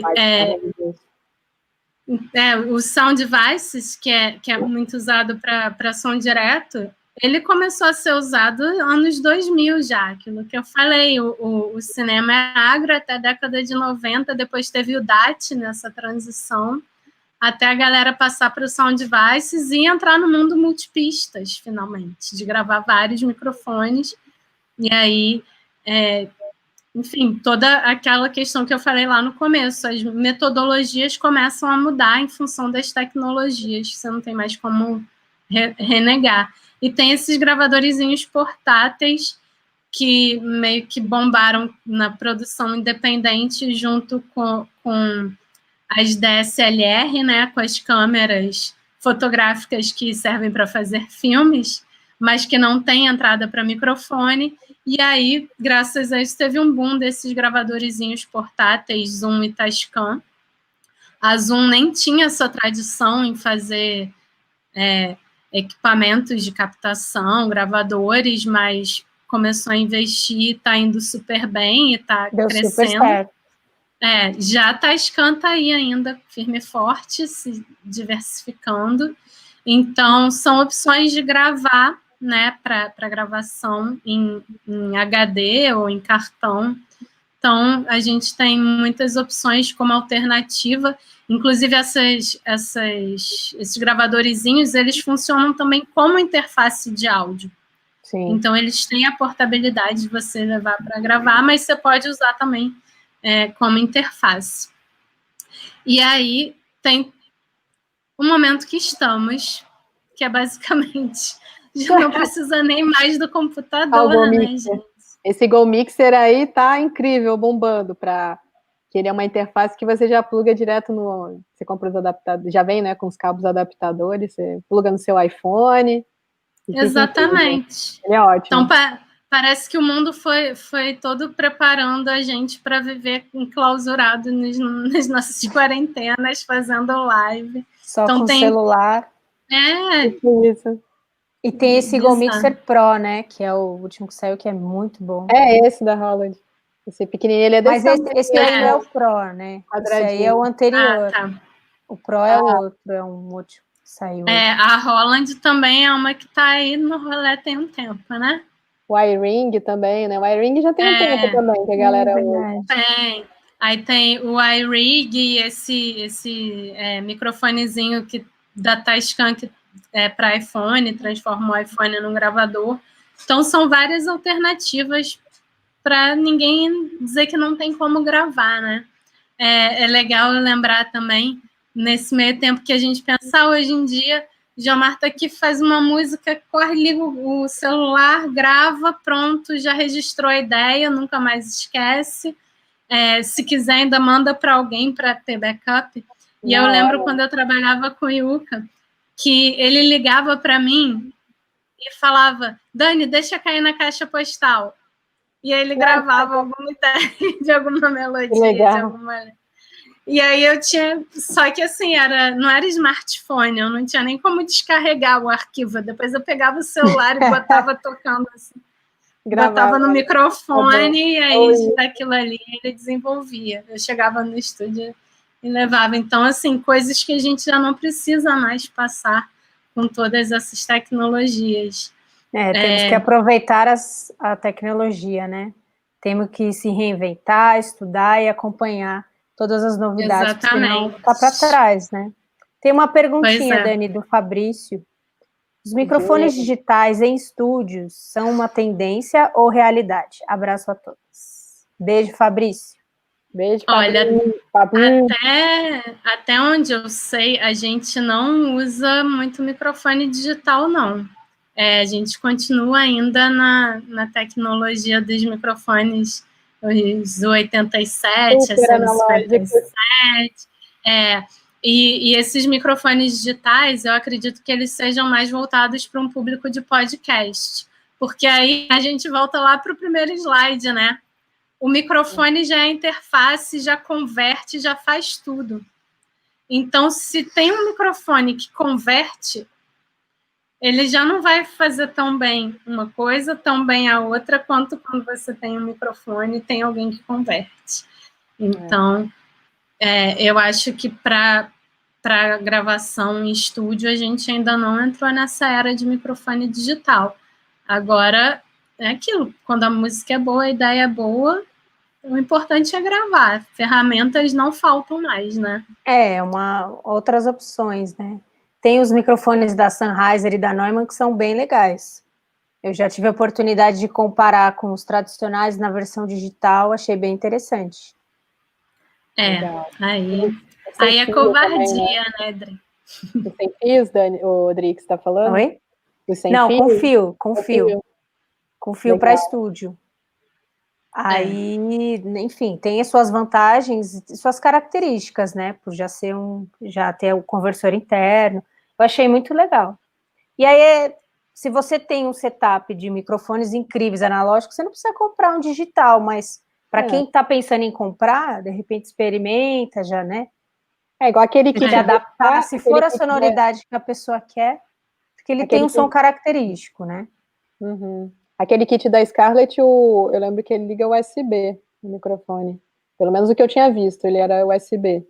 os sound devices, que é muito usado para som direto, ele começou a ser usado anos 2000 já, aquilo que eu falei, o cinema é agro até a década de 90, depois teve o DAT nessa transição, até a galera passar para os sound devices e entrar no mundo multipistas, finalmente, de gravar vários microfones, e aí, enfim, toda aquela questão que eu falei lá no começo, as metodologias começam a mudar em função das tecnologias, você não tem mais como renegar. E tem esses gravadorzinhos portáteis que meio que bombaram na produção independente junto com as DSLR, né, com as câmeras fotográficas que servem para fazer filmes, mas que não tem entrada para microfone. E aí, graças a isso, teve um boom desses gravadorzinhos portáteis, Zoom e Tascam. A Zoom nem tinha essa tradição em fazer equipamentos de captação, gravadores, mas começou a investir, está indo super bem e está crescendo. Super certo. Já a Tascam está aí ainda, firme e forte, se diversificando. Então, são opções de gravar, né, para gravação em HD ou em cartão. Então, a gente tem muitas opções como alternativa. Inclusive, esses gravadorzinhos, eles funcionam também como interface de áudio. Sim. Então, eles têm a portabilidade de você levar para gravar, mas você pode usar também como interface. E aí, tem o momento que estamos, que é basicamente, já não precisa nem mais do computador, né, gente? Esse Go Mixer aí tá incrível, bombando, que ele é uma interface que você já pluga direto no... Você compra os adaptadores, já vem, né, com os cabos adaptadores, você pluga no seu iPhone. Exatamente. Ele é ótimo. Então, parece que o mundo foi todo preparando a gente para viver enclausurado nas nossas quarentenas, fazendo live. Só então, com celular. Isso. E tem esse Go Mixer Pro, né? Que é o último que saiu, que é muito bom. Esse da Holland. Esse pequenininho, ele é desse tamanho. Mas esse aí é o Pro, né? Esse aí é o anterior. Tá. O Pro é o outro, é um último que saiu. A Holland também é uma que tá aí no rolê tem um tempo, né? O iRing também, né? O iRing já tem um tempo também, que a galera usa. Tem. Aí tem o iRig e esse microfonezinho da Tascam que para iPhone, transforma o iPhone num gravador. Então, são várias alternativas para ninguém dizer que não tem como gravar, né? É legal lembrar também, nesse meio tempo que a gente pensa, hoje em dia, Gilmar tá aqui, faz uma música, corre, liga o celular, grava, pronto, já registrou a ideia, nunca mais esquece. Se quiser, ainda manda para alguém para ter backup. E eu lembro quando eu trabalhava com o Yuka, que ele ligava para mim e falava, Dani, deixa cair na caixa postal. E aí ele gravava alguma ideia de alguma melodia, de alguma... E aí eu tinha... Só que assim, não era smartphone, eu não tinha nem como descarregar o arquivo. Depois eu pegava o celular e botava tocando assim. Botava no microfone e aí daquilo ali ele desenvolvia. Eu chegava no estúdio e levava. Então, assim, coisas que a gente já não precisa mais passar com todas essas tecnologias. Temos que aproveitar a tecnologia, né? Temos que se reinventar, estudar e acompanhar todas as novidades, porque senão ficar para trás, né? Tem uma perguntinha, Dani, do Fabrício. Os microfones digitais em estúdios são uma tendência ou realidade? Abraço a todos. Beijo, Fabrício. Beijo, Fabrício. Até onde eu sei, a gente não usa muito microfone digital, não. A gente continua ainda na tecnologia dos microfones, os 87, S57. E esses microfones digitais, eu acredito que eles sejam mais voltados para um público de podcast. Porque aí a gente volta lá para o primeiro slide, né? o microfone já é interface, já converte, já faz tudo. Então, se tem um microfone que converte, ele já não vai fazer tão bem uma coisa, tão bem a outra, quanto quando você tem um microfone e tem alguém que converte. Então, eu acho que para gravação em estúdio, a gente ainda não entrou nessa era de microfone digital. Agora, é aquilo, quando a música é boa, a ideia é boa, o importante é gravar. Ferramentas não faltam mais, né? Outras opções, né? Tem os microfones da Sennheiser e da Neumann que são bem legais. Eu já tive a oportunidade de comparar com os tradicionais na versão digital, achei bem interessante. Legal. Aí é covardia, né, Dri? Os sem fios, Dri, que você está falando? Oi? Os sem Não, fio? com fio para estúdio. Aí, enfim, tem as suas vantagens e suas características, né? Por já ter o conversor interno. Eu achei muito legal. E aí, se você tem um setup de microfones incríveis analógicos, você não precisa comprar um digital, mas para quem está pensando em comprar, de repente experimenta já, né? É igual aquele kit de adaptar, se for a sonoridade que a pessoa quer, porque ele tem um som característico, né? Uhum. Aquele kit da Scarlett, eu lembro que ele liga USB no microfone. Pelo menos o que eu tinha visto, ele era USB.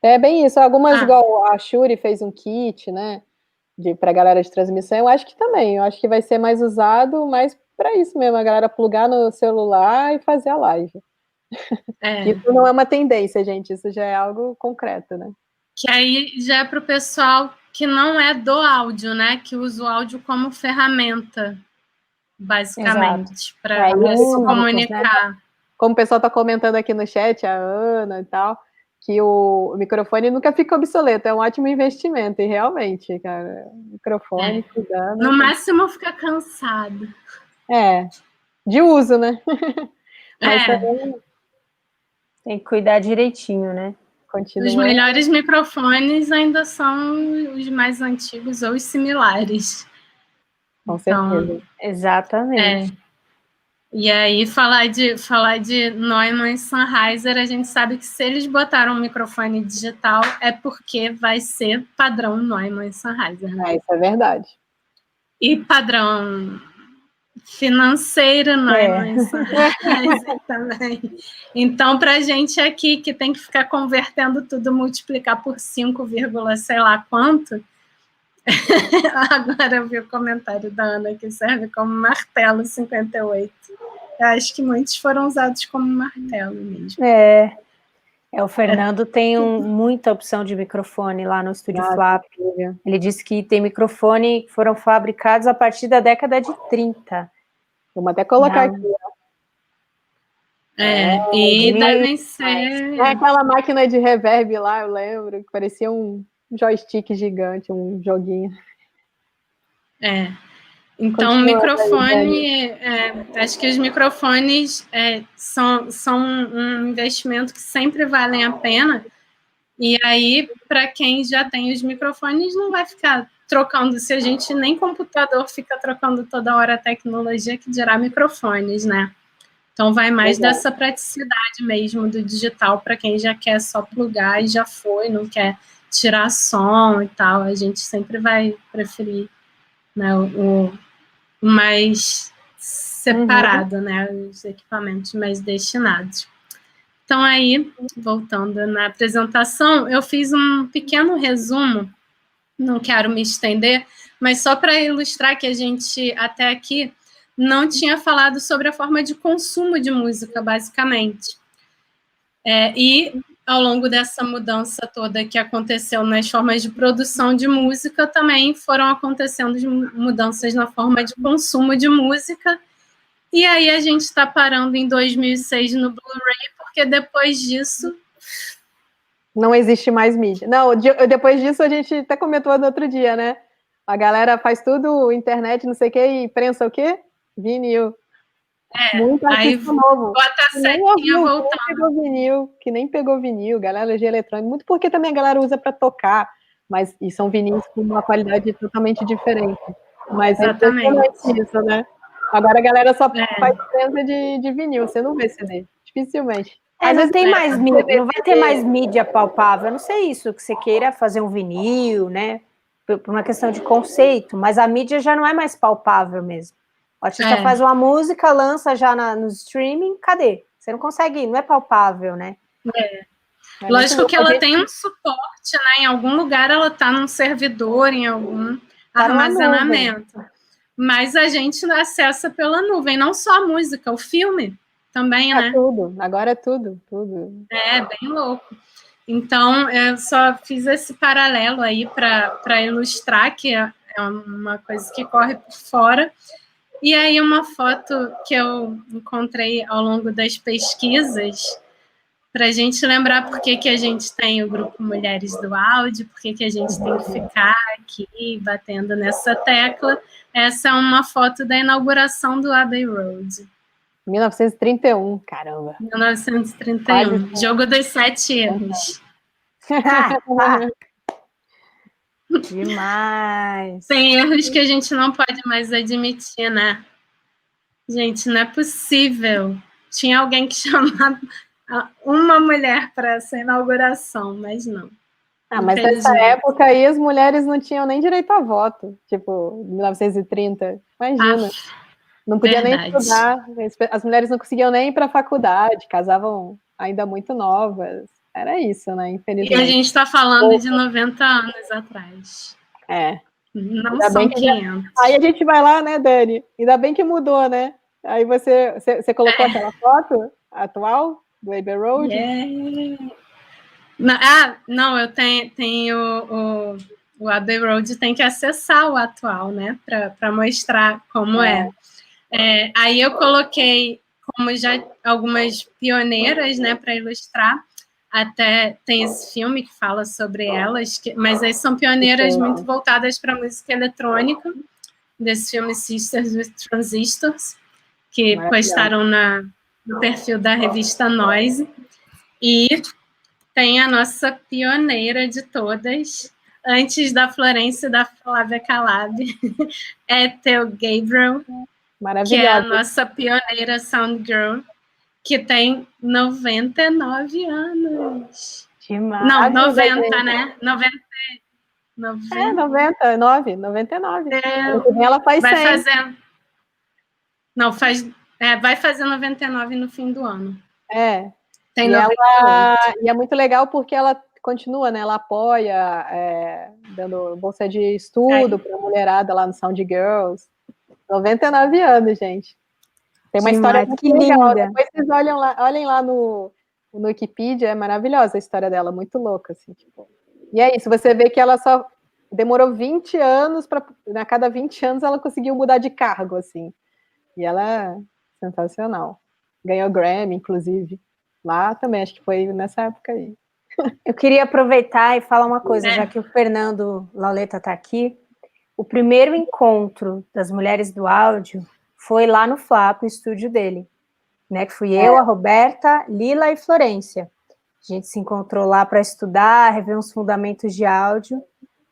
É bem isso. Algumas, igual a Shure fez um kit, né? Para galera de transmissão, eu acho que também. Eu acho que vai ser mais usado, mais para isso mesmo, a galera plugar no celular e fazer a live. Isso não é uma tendência, gente. Isso já é algo concreto, né? Que aí já é para o pessoal que não é do áudio, né? Que usa o áudio como ferramenta, basicamente, para se comunicar. Né? Como o pessoal está comentando aqui no chat, a Ana e tal, que o microfone nunca fica obsoleto, é um ótimo investimento, e realmente, cara, o microfone, cuidando. No máximo fica cansado. De uso, né? Mas também tem que cuidar direitinho, né? Continua. Os melhores microfones ainda são os mais antigos ou os similares. Com certeza. Exatamente. E aí, falar de Neumann e Sennheiser, a gente sabe que se eles botaram um microfone digital, é porque vai ser padrão Neumann e Sennheiser, né? Isso é verdade. E padrão financeiro Neumann e Sennheiser também. Então, para a gente aqui, que tem que ficar convertendo tudo, multiplicar por 5, sei lá quanto. Agora eu vi o comentário da Ana, que serve como martelo 58. Eu acho que muitos foram usados como martelo mesmo. O Fernando tem muita opção de microfone lá no Estúdio Flap. Ele disse que tem microfone que foram fabricados a partir da década de 30. Vamos até colocar aqui. E devem ser... aquela máquina de reverb lá, eu lembro, que parecia um joystick gigante, um joguinho. Então, o microfone, acho que os microfones são um investimento que sempre valem a pena, e aí, para quem já tem os microfones, não vai ficar trocando, se a gente nem computador fica trocando toda hora a tecnologia, que dirá microfones, né? Então, vai mais dessa praticidade mesmo do digital, para quem já quer só plugar e já foi, não quer tirar som e tal, a gente sempre vai preferir, né, o mais separado, né, os equipamentos mais destinados. Então, aí, voltando na apresentação, eu fiz um pequeno resumo, não quero me estender, mas só para ilustrar que a gente, até aqui, não tinha falado sobre a forma de consumo de música, basicamente. E, ao longo dessa mudança toda que aconteceu nas formas de produção de música, também foram acontecendo mudanças na forma de consumo de música, e aí a gente está parando em 2006 no Blu-ray, porque depois disso... Não existe mais mídia. Não, depois disso a gente até comentou no outro dia, né? A galera faz tudo, internet, não sei o quê, e prensa o quê? Vinil. Muito artista novo. Bota a setinha voltando. Que nem pegou vinil, galera de eletrônico, muito porque também a galera usa para tocar, mas e são vinis com uma qualidade totalmente diferente. Mas exatamente isso, né? Agora a galera só faz venda de vinil, você não vê CD, dificilmente. Não tem mais mídia, não vai ter mais mídia palpável, eu não sei isso, que você queira fazer um vinil, né, por uma questão de conceito, mas a mídia já não é mais palpável mesmo. O artista faz uma música, lança já no streaming, cadê? Você não consegue, não é palpável, né? Lógico que ela tem um suporte, né? Em algum lugar ela está num servidor, em algum armazenamento. Mas a gente acessa pela nuvem, não só a música, o filme também, né? Tudo, agora é tudo. É, bem louco. Então, eu só fiz esse paralelo aí para ilustrar que é uma coisa que corre por fora. E aí uma foto que eu encontrei ao longo das pesquisas, para a gente lembrar por que a gente tem o grupo Mulheres do Áudio, por que a gente tem que ficar aqui batendo nessa tecla. Essa é uma foto da inauguração do Abbey Road. 1931, caramba. 1931, jogo dos 7 erros. Demais. Tem erros que a gente não pode mais admitir, né? Gente, não é possível. Tinha alguém que chamava uma mulher para essa inauguração, mas não. Mas nessa época aí as mulheres não tinham nem direito a voto, tipo, 1930. Imagina. Não podia nem estudar. As mulheres não conseguiam nem ir para a faculdade, casavam ainda muito novas. Era isso, né? Infelizmente. E a gente está falando de 90 anos atrás. Não ainda são 500. Aí a gente vai lá, né, Dani? Ainda bem que mudou, né? Aí você colocou aquela foto atual do Abbey Road? Não, eu tenho o Abbey Road tem que acessar o atual, né? Para mostrar como é. Aí eu coloquei como já algumas pioneiras, né, para ilustrar. Até tem esse filme que fala sobre elas, mas aí são pioneiras muito voltadas para a música eletrônica, desse filme Sisters with Transistors, que postaram no perfil da revista Noise. E tem a nossa pioneira de todas, antes da Florência e da Flávia Calab, Ethel Gabriel, que é a nossa pioneira Sound Girl, que tem 99 anos. Demais. Não, 90, né? 99. Ela faz 100. Vai fazer 99 no fim do ano. Tem e é muito legal porque ela continua, né? Ela apoia, dando bolsa de estudo para a mulherada lá no Sound Girls. 99 anos, gente. Tem uma história muito legal. Linda. Depois vocês olhem lá no Wikipedia, é maravilhosa a história dela, muito louca, assim, tipo. E é isso, você vê que ela só demorou 20 anos para, a cada 20 anos ela conseguiu mudar de cargo, assim. E ela é sensacional. Ganhou Grammy, inclusive. Lá também, acho que foi nessa época aí. Eu queria aproveitar e falar uma coisa, já que o Fernando Lauleta está aqui. O primeiro encontro das mulheres do áudio foi lá no Flap, no estúdio dele, né? Que fui eu, a Roberta, Lila e Florência. A gente se encontrou lá para estudar, rever uns fundamentos de áudio,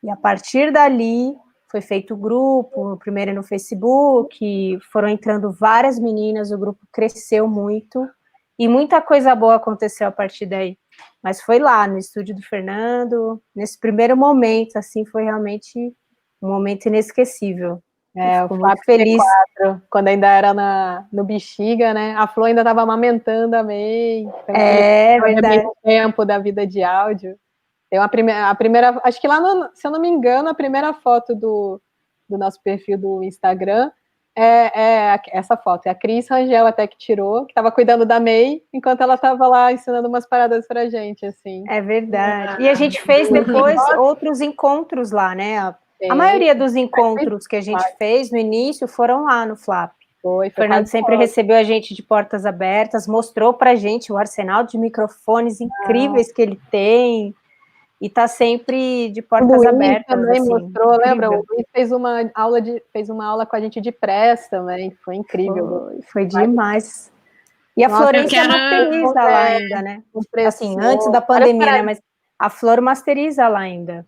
e a partir dali foi feito o grupo, primeiro no Facebook, foram entrando várias meninas, o grupo cresceu muito, e muita coisa boa aconteceu a partir daí. Mas foi lá, no estúdio do Fernando, nesse primeiro momento, assim, foi realmente um momento inesquecível. Eu fico muito feliz. Quando ainda era no Bexiga, né? A Flor ainda estava amamentando a May. Verdade. O tempo da vida de áudio. Tem a primeira, acho que lá, se eu não me engano, a primeira foto do nosso perfil do Instagram é essa foto. É a Cris Rangel até que tirou, que estava cuidando da May, enquanto ela estava lá ensinando umas paradas pra gente, assim. É verdade. E a gente fez depois outros encontros lá, né? A maioria dos encontros que a gente fez no início foram lá no Flap. O Fernando sempre recebeu a gente de portas abertas, mostrou pra gente o arsenal de microfones incríveis que ele tem, e tá sempre de portas abertas. Também assim, mostrou, lembra? O Luiz fez uma aula com a gente de press também, foi incrível. Foi demais. E a Florência masteriza lá ainda, né? Assim, antes da pandemia, né? Mas a Flor masteriza lá ainda.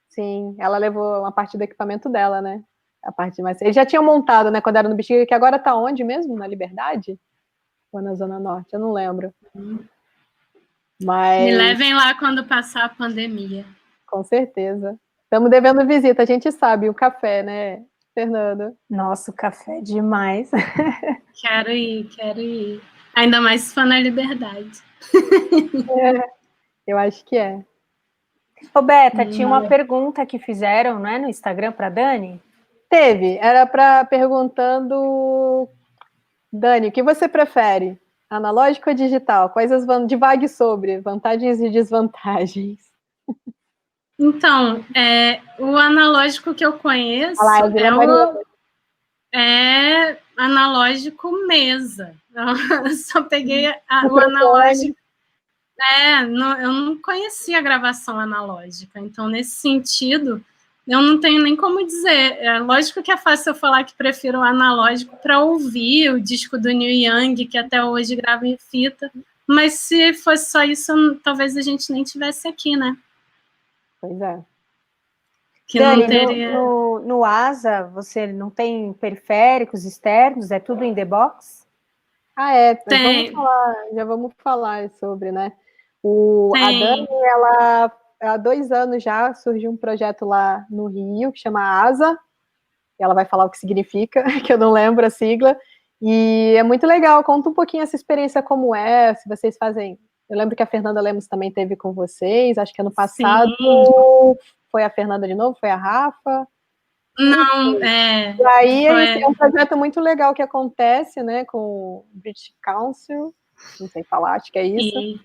Sim, ela levou uma parte do equipamento dela, né? a parte mais... Eles já tinham montado, né, quando era no Bexiga, que agora tá onde mesmo? Na Liberdade? Ou na Zona Norte? Eu não lembro. Mas... Me levem lá quando passar a pandemia. Com certeza. Estamos devendo visita, a gente sabe, o café, né, Fernanda? Nossa, o café é demais. Quero ir. Ainda mais se for na Liberdade. Eu acho que é. Roberta, tinha uma pergunta que fizeram, não é, no Instagram para Dani? Teve, era perguntando, Dani, o que você prefere? Analógico ou digital? Quais as divague sobre vantagens e desvantagens? Então, o analógico que eu conheço é analógico mesa. Eu só peguei o analógico. Eu não conhecia a gravação analógica, então, nesse sentido, eu não tenho nem como dizer. É lógico que é fácil eu falar que prefiro o analógico para ouvir o disco do Neil Young, que até hoje grava em fita, mas se fosse só isso, talvez a gente nem tivesse aqui, né? Pois é. Que Dani, não teria... no Asa, você não tem periféricos externos? É tudo in the box? Tem. Já vamos falar sobre, né? A Dani, ela, há 2 anos já, surgiu um projeto lá no Rio, que chama Asa, e ela vai falar o que significa, que eu não lembro a sigla, e é muito legal, conta um pouquinho essa experiência como é, se vocês fazem... Eu lembro que a Fernanda Lemos também teve com vocês, acho que ano passado... Sim. Foi a Fernanda de novo? Foi a Rafa? Não, E aí é um projeto muito legal que acontece, né, com o British Council, não sei falar, acho que é isso.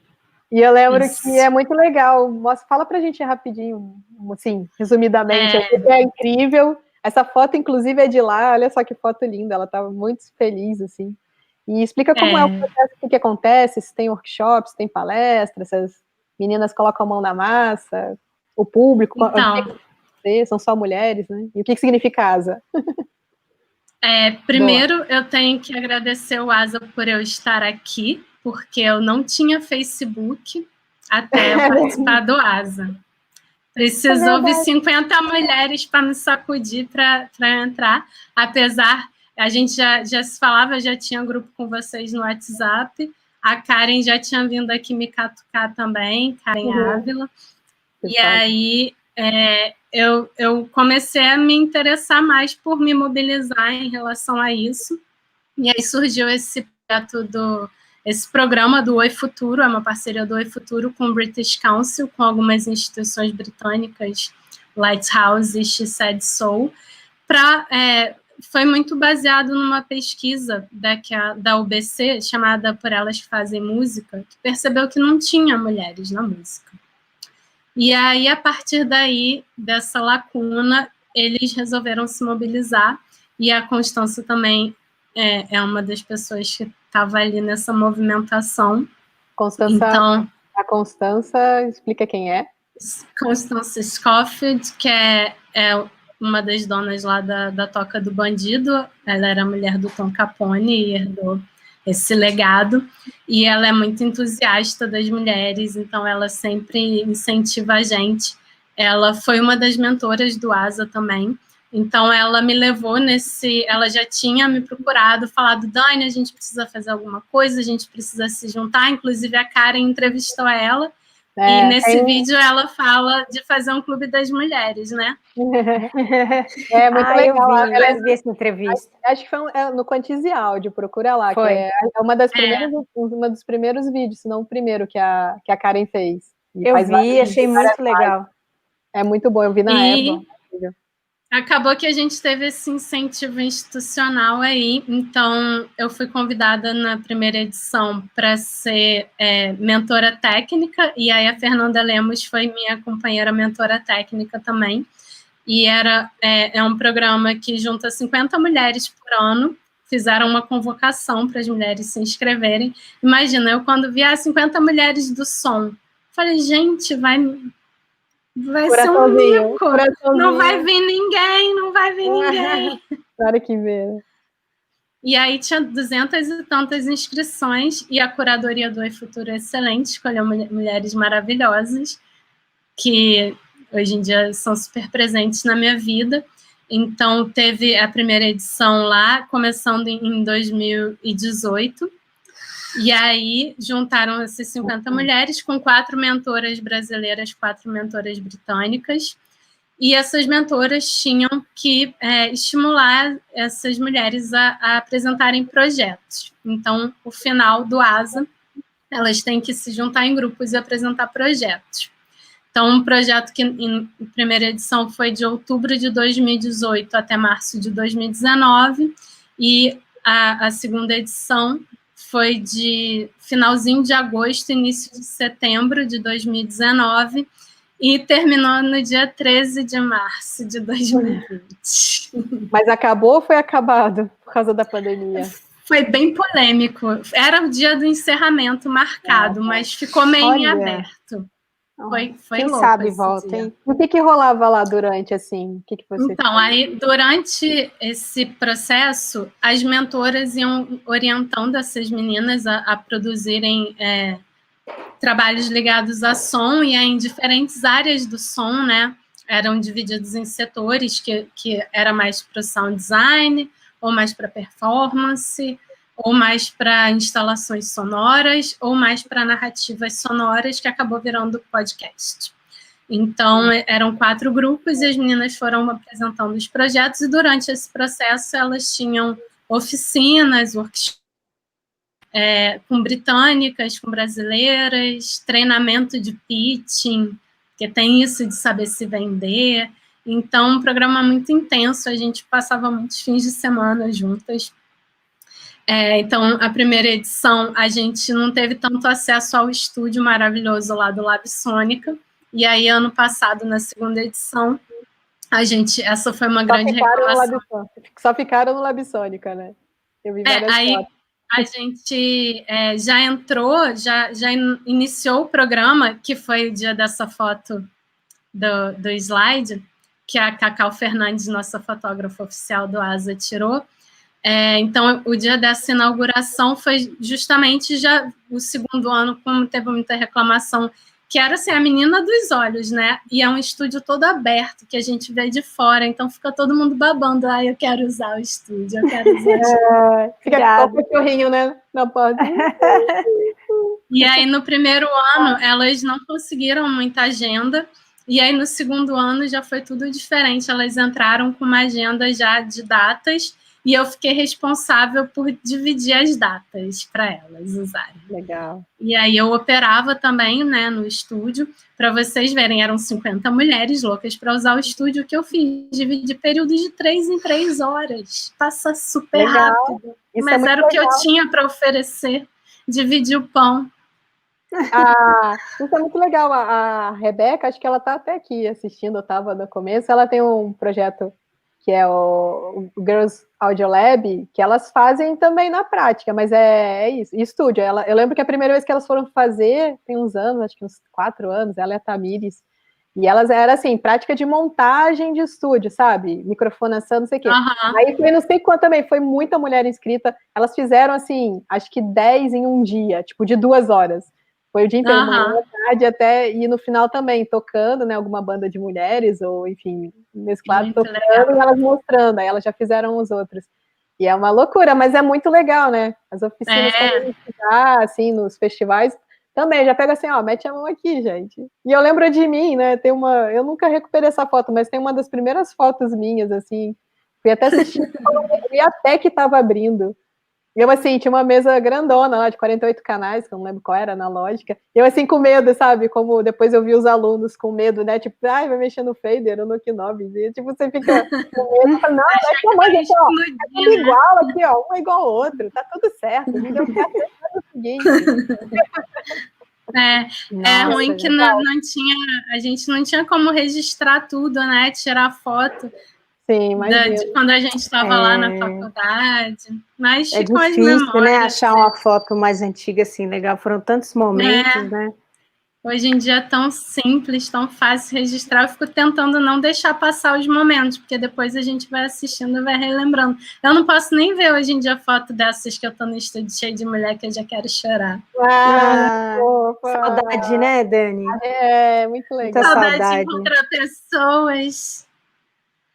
E eu lembro que é muito legal. Fala pra gente rapidinho, assim, resumidamente. É incrível. Essa foto, inclusive, é de lá. Olha só que foto linda. Ela estava muito feliz, assim. E explica como é o processo, o que acontece, se tem workshops, se tem palestras, se as meninas colocam a mão na massa, o público, então, são só mulheres, né? E o que significa ASA? Primeiro, eu tenho que agradecer o ASA por eu estar aqui, porque eu não tinha Facebook até eu participar do ASA. Precisou de 50 mulheres para me sacudir para entrar, apesar, a gente já se falava, já tinha grupo com vocês no WhatsApp, a Karen já tinha vindo aqui me catucar também, Karen Ávila, e aí eu comecei a me interessar mais por me mobilizar em relação a isso, e aí surgiu esse projeto esse programa do Oi Futuro, é uma parceria do Oi Futuro com o British Council, com algumas instituições britânicas, Lighthouse e She Said So, foi muito baseado numa pesquisa da UBC, chamada Por Elas que Fazem Música, que percebeu que não tinha mulheres na música. E aí, a partir daí, dessa lacuna, eles resolveram se mobilizar, e a Constância também é uma das pessoas que estava ali nessa movimentação. Então, a Constância, explica quem é. Constância Scofield, que é uma das donas lá da Toca do Bandido, ela era mulher do Tom Capone e herdou esse legado, e ela é muito entusiasta das mulheres, então ela sempre incentiva a gente. Ela foi uma das mentoras do ASA também, então ela me levou ela já tinha me procurado, falado, Dani, a gente precisa fazer alguma coisa, a gente precisa se juntar, inclusive a Karen entrevistou ela, e nesse vídeo ela fala de fazer um clube das mulheres, né? É muito legal. Eu vi essa entrevista. Acho que foi no Quantize Áudio, procura lá, que é uma dos primeiros vídeos, se não o primeiro que a Karen fez. Eu vi, achei muito legal. É muito bom, eu vi na época. Acabou que a gente teve esse incentivo institucional aí, então eu fui convidada na primeira edição para ser mentora técnica, e aí a Fernanda Lemos foi minha companheira mentora técnica também, e é um programa que junta 50 mulheres por ano, fizeram uma convocação para as mulheres se inscreverem. Imagina, eu quando vi 50 mulheres do som, falei, gente, vai ser um mico, não vai vir ninguém. Claro que vê. E aí tinha 200 e tantas inscrições, e a curadoria do Oi Futuro é excelente, escolheu mulheres maravilhosas, que hoje em dia são super presentes na minha vida, Então, teve a primeira edição lá, começando em 2018, e aí juntaram essas 50 mulheres com 4 mentoras brasileiras, 4 mentoras britânicas, e essas mentoras tinham que estimular essas mulheres a apresentarem projetos. Então, o final do ASA, elas têm que se juntar em grupos e apresentar projetos. Então, um projeto que em primeira edição foi de outubro de 2018 até março de 2019, e a segunda edição foi de finalzinho de agosto, início de setembro de 2019, e terminou no dia 13 de março de 2020. Mas acabou ou foi acabado por causa da pandemia? Foi bem polêmico. Era o dia do encerramento marcado, mas ficou meio em aberto. Foi Quem louco sabe esse volta, dia. hein? O que rolava lá durante, assim? O que você Então, aí, durante esse processo, as mentoras iam orientando essas meninas a produzirem trabalhos ligados a som, e em diferentes áreas do som, né? Eram divididos em setores, que era mais para o sound design, ou mais para performance, ou mais para instalações sonoras, ou mais para narrativas sonoras, que acabou virando podcast. Então, eram 4 grupos, e as meninas foram apresentando os projetos, e durante esse processo elas tinham oficinas, workshops, com britânicas, com brasileiras, treinamento de pitching, que tem isso de saber se vender. Então, um programa muito intenso, a gente passava muitos fins de semana juntas. Então, a primeira edição, a gente não teve tanto acesso ao estúdio maravilhoso lá do Lab Sônica, e aí, ano passado, na segunda edição, essa foi uma grande reclamação. Só ficaram no Lab Sônica, né? Eu vi várias fotos. A gente já entrou, já iniciou o programa, que foi o dia dessa foto do slide, que a Cacau Fernandes, nossa fotógrafa oficial do ASA, tirou. Então, o dia dessa inauguração foi justamente já o segundo ano, como teve muita reclamação, que era assim, a menina dos olhos, né? E é um estúdio todo aberto, que a gente vê de fora, então fica todo mundo babando. Eu quero usar o estúdio, eu quero usar o estúdio. Fica igual o cachorrinho, né? Na porta. E aí, no primeiro ano, elas não conseguiram muita agenda, e aí, no segundo ano, já foi tudo diferente. Elas entraram com uma agenda já de datas, e eu fiquei responsável por dividir as datas para elas usarem. Legal. E aí eu operava também, né, no estúdio. Para vocês verem, eram 50 mulheres loucas para usar o estúdio. Que eu fiz, dividir períodos de 3 em 3 horas. Passa super rápido. Mas era o que eu tinha para oferecer. Dividir o pão. Isso é muito legal. A Rebeca, acho que ela está até aqui assistindo, eu estava no começo. Ela tem um projeto que é o Girls Audio Lab, que elas fazem também na prática, mas é isso, estúdio. Eu lembro que a primeira vez que elas foram fazer, tem uns anos, acho que uns 4 anos, ela e a Tamires, e elas eram assim, prática de montagem de estúdio, sabe? Microfonação, não sei o quê. Aí foi não sei quanto também, foi muita mulher inscrita, elas fizeram assim, acho que 10 em um dia, tipo de 2 horas. Foi o dia inteiro, manhã, tarde, até, e no final também, tocando, né, alguma banda de mulheres, ou enfim, mesclado, tocando, legal. E elas mostrando, aí elas já fizeram os outros. E é uma loucura, mas é muito legal, né? As oficinas que a gente dá, assim, nos festivais, também, já pega assim, ó, mete a mão aqui, gente. E eu lembro de mim, né, eu nunca recuperei essa foto, mas tem uma das primeiras fotos minhas, assim, fui até assistir, e até que tava abrindo. E eu, assim, tinha uma mesa grandona lá, de 48 canais, que eu não lembro qual era, analógica. E eu, assim, com medo, sabe? Como depois eu vi os alunos com medo, né? Tipo, vai mexer no fader ou no Knobs. E, tipo, você fica com medo. Eu falo, não, é mãe, gente, ó, é tudo igual aqui, ó. Um é igual ao outro. Tá tudo certo. Não deu certo, faz o seguinte. É ruim que não tinha... A gente não tinha como registrar tudo, né? Tirar foto. Sim, de quando a gente estava lá na faculdade, mas ficam as difícil, memórias, né, achar uma foto mais antiga assim, legal, foram tantos momentos, né? Hoje em dia é tão simples, tão fácil registrar, eu fico tentando não deixar passar os momentos, porque depois a gente vai assistindo e vai relembrando. Eu não posso nem ver hoje em dia foto dessas que eu tô no estúdio cheio de mulher que eu já quero chorar. Saudade, né, Dani? É, muito legal. Saudade de encontrar pessoas.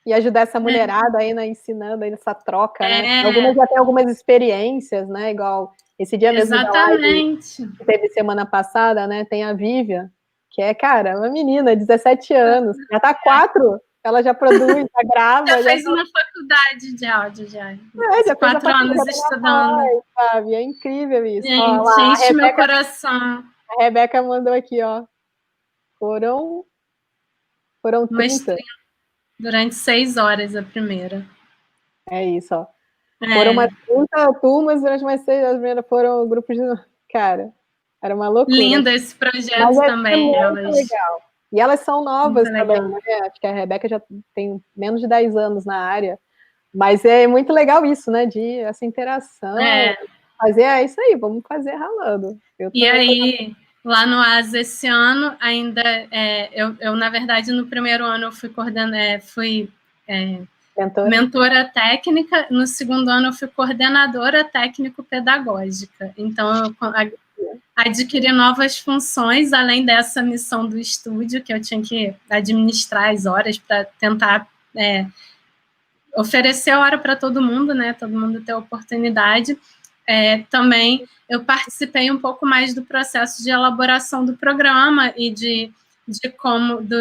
e ajudar essa mulherada aí, né, ensinando aí nessa troca, né? Algumas já têm algumas experiências, né? Igual esse dia mesmo da live que teve semana passada, né? Tem a Vivian, que é, cara, uma menina, 17 anos, já tá 4, ela já produz, já grava. Já fez uma faculdade de áudio, já. Já 4 anos estudando. Sabe? É incrível isso. Gente, ó, lá, enche meu coração. A Rebeca mandou aqui, ó. Foram 30. Durante 6 horas a primeira. É isso, ó. Foram umas 30 turmas durante umas 6 horas. As primeiras foram grupos de... Cara, era uma loucura. Lindo esse projeto. Mas também. É muito legal. E elas são novas também, né? Acho que a Rebeca já tem menos de 10 anos na área. Mas é muito legal isso, né? De essa interação. Fazer isso aí, vamos fazer ralando. E aí, lá no ASA esse ano, ainda eu na verdade, no primeiro ano eu fui mentora técnica, no segundo ano eu fui coordenadora técnico-pedagógica. Então, eu adquiri novas funções, além dessa missão do estúdio, que eu tinha que administrar as horas para tentar oferecer hora para todo mundo, né? Todo mundo ter oportunidade. Também eu participei um pouco mais do processo de elaboração do programa e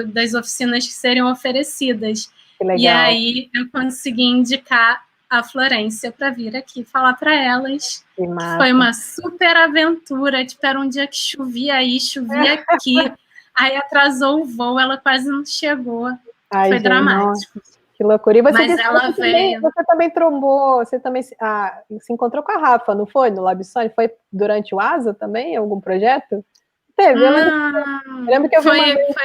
das oficinas que seriam oferecidas. E aí eu consegui indicar a Florência para vir aqui falar para elas. Que foi uma super aventura. Tipo, era um dia que chovia aqui. Aí atrasou o voo, ela quase não chegou. Foi dramático. Que loucura. E mas ela veio. Você também trombou, você também se encontrou com a Rafa, não foi? No LabSony? Foi durante o ASA também? Algum projeto? Teve, eu lembro que eu vi uma vez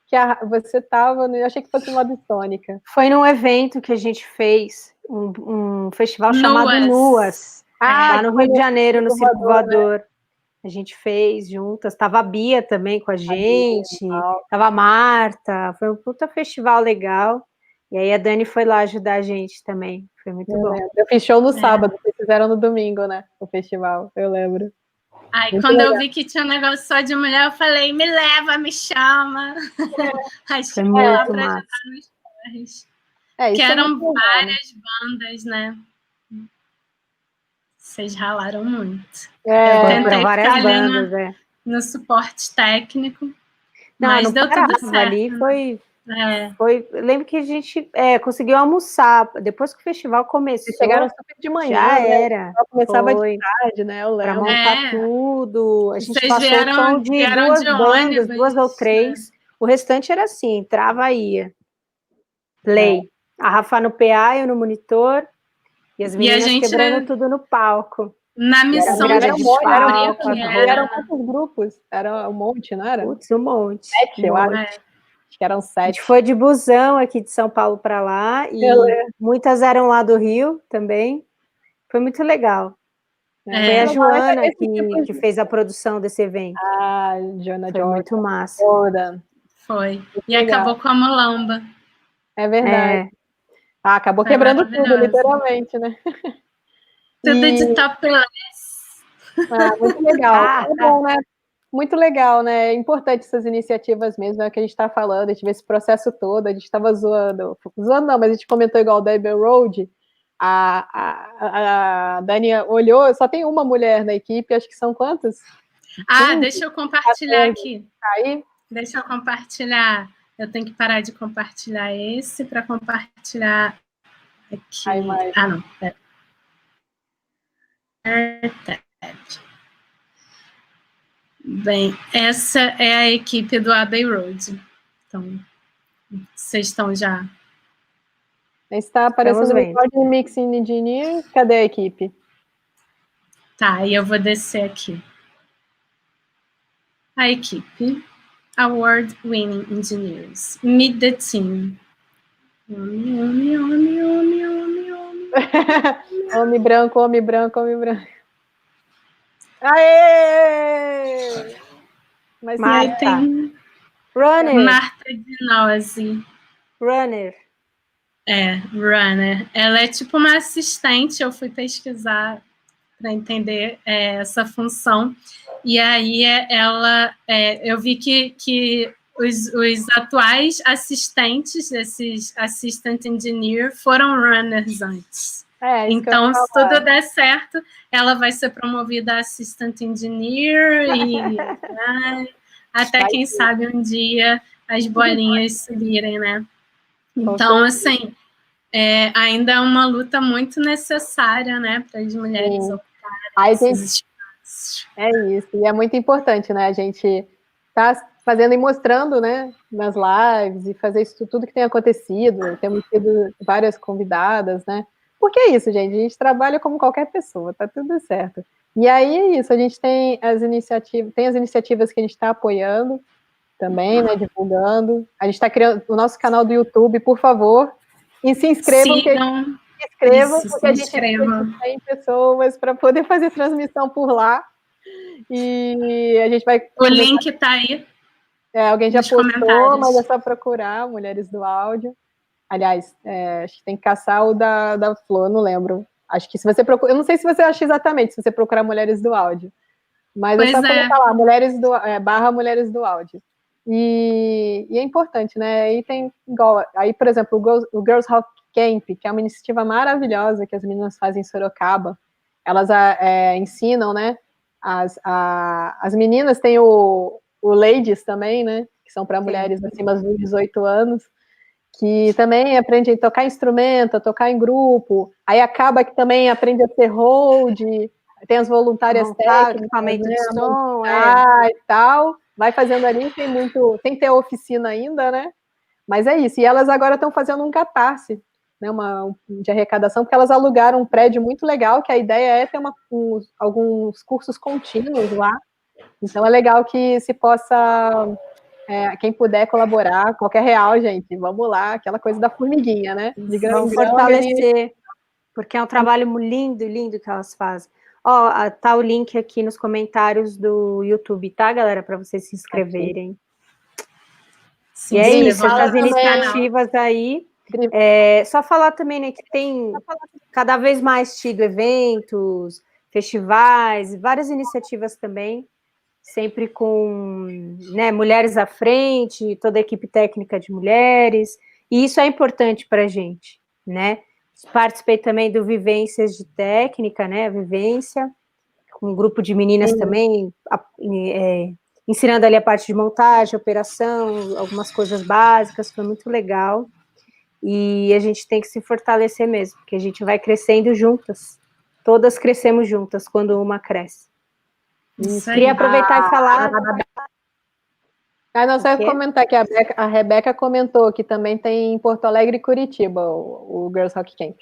que você estava, eu achei que fosse no LabSônica. Foi num evento que a gente fez, um festival chamado Nuas, lá no Rio de Janeiro, no Circo Voador. Né? A gente fez juntas, estava a Bia também com a gente, estava a Marta, foi um puta festival legal. E aí a Dani foi lá ajudar a gente também, foi muito bom. Eu fiz show no sábado, vocês fizeram no domingo, né, o festival, eu lembro. Aí muito quando legal. Eu vi que tinha um negócio só de mulher, eu falei, me leva, me chama. Acho que foi lá para ajudar nos corres. Que eram várias bandas, né? Vocês ralaram muito. Eu tentei várias bandas, no suporte técnico, não, mas deu tudo certo. Ali foi... lembro que a gente conseguiu almoçar depois que o festival começou. Vocês chegaram super de manhã, já era. Começava de tarde, né? Eu lembro. Pra montar tudo. A gente passou o som de duas bandas, 2 ou 3. O restante era assim, entrava e ia. Play. A Rafa no PA, eu no monitor. E as meninas quebrando tudo no palco. Na missão de eram quantos grupos? Era um monte, não era? Putz, um monte. 7, eu acho. Acho que eram 7. A gente foi de busão aqui de São Paulo para lá. E muitas eram lá do Rio também. Foi muito legal. Foi a Joana que fez a produção desse evento. Joana Foi muito massa. Foi. E acabou com a Mulamba. É verdade. Acabou quebrando tudo, literalmente, né? Tudo de topless. Muito legal. É bom, né? Muito legal, né? É importante essas iniciativas mesmo, é o que a gente está falando, a gente vê esse processo todo, a gente estava zoando não, mas a gente comentou igual o da Abbey Road, a Dani olhou, só tem uma mulher na equipe, acho que são quantas? Deixa eu compartilhar aqui. Aí? Deixa eu compartilhar. Eu tenho que parar de compartilhar esse para compartilhar aqui. Não. Bem, essa é a equipe do Abbey Road. Então, vocês estão já... Está aparecendo Recording Mixing Engineer. Cadê a equipe? Tá, e eu vou descer aqui. A equipe. Award Winning Engineers. Meet the team. Homem. Homem branco. Aê! Mas Marta. Tem... Runner. Marta Dinozzi. Runner. Runner. Ela é tipo uma assistente, eu fui pesquisar para entender essa função. E aí eu vi que os atuais assistentes desses assistant engineer foram runners antes. Então, se tudo der certo, ela vai ser promovida a assistant engineer e até, quem sabe, um dia as bolinhas subirem, né? Então, assim, ainda é uma luta muito necessária, né, para as mulheres ocuparem esses espaços. É isso, e é muito importante, né, a gente tá fazendo e mostrando, né, nas lives, e fazer isso tudo que tem acontecido, temos tido várias convidadas, né, porque é isso, gente, a gente trabalha como qualquer pessoa, tá tudo certo. E aí é isso, a gente tem as iniciativas que a gente está apoiando também, né, divulgando, a gente está criando o nosso canal do YouTube, por favor, e se inscrevam, porque a gente precisa de 100 pessoas para poder fazer transmissão por lá. E a gente vai... O link está aí. Alguém já postou, mas é só procurar Mulheres do Áudio. Aliás, acho que tem que caçar o da Flor, não lembro. Acho que se você procurar... Eu não sei se você acha exatamente, se você procurar Mulheres do Áudio. Mas é só colocar lá, /Mulheres do Áudio. E é importante, né? Aí tem igual... Aí, por exemplo, o Girls Rock Camp, que é uma iniciativa maravilhosa que as meninas fazem em Sorocaba. Elas ensinam, né? As meninas têm o Ladies também, né? Que são para mulheres acima dos 18 anos, que também aprendem a tocar instrumento, a tocar em grupo. Aí acaba que também aprende a ser hold, tem as voluntárias técnicas, equipamento de som, e tal. Vai fazendo ali, tem que ter oficina ainda, né? Mas é isso. E elas agora estão fazendo um catarse, né, de arrecadação, porque elas alugaram um prédio muito legal, que a ideia é ter alguns cursos contínuos lá. Então é legal que se possa, quem puder colaborar, qualquer real, gente, vamos lá, aquela coisa da formiguinha, né? Vamos fortalecer, porque é um trabalho lindo, lindo que elas fazem. Tá o link aqui nos comentários do YouTube, tá, galera? Para vocês se inscreverem. Sim, e é isso, essas iniciativas aí. Só falar também, né, que tem cada vez mais tido eventos, festivais, várias iniciativas também, sempre com, né, mulheres à frente, toda a equipe técnica de mulheres, e isso é importante para a gente, né? Participei também do Vivências de Técnica, né, Vivência, com um grupo de meninas também, ensinando ali a parte de montagem, operação, algumas coisas básicas, foi muito legal. E a gente tem que se fortalecer mesmo, porque a gente vai crescendo juntas. Todas crescemos juntas quando uma cresce. Queria aproveitar e falar... Não, só comentar que a Rebeca comentou que também tem em Porto Alegre e Curitiba o Girls Rock Camp.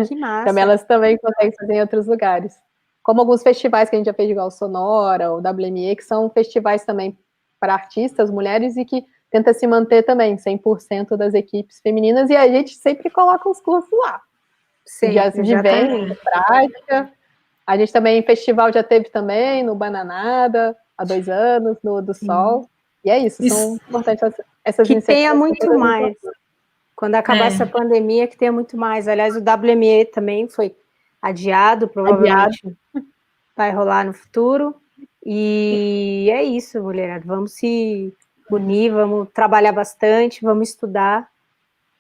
Que massa. Também elas também conseguem fazer em outros lugares. Como alguns festivais que a gente já fez, igual o Sonora, o WME, que são festivais também para artistas, mulheres, e que tenta se manter também, 100% das equipes femininas, e a gente sempre coloca os cursos lá. De venda, prática. A gente também, festival já teve também, no Bananada, há 2 anos, no do Sol. E é isso, são importantes essas que iniciativas. Que tenha muito mais. Quando acabar essa pandemia, que tenha muito mais. Aliás, o WME também foi adiado, provavelmente vai rolar no futuro. E é isso, mulherada. Vamos se unir, vamos trabalhar bastante, vamos estudar.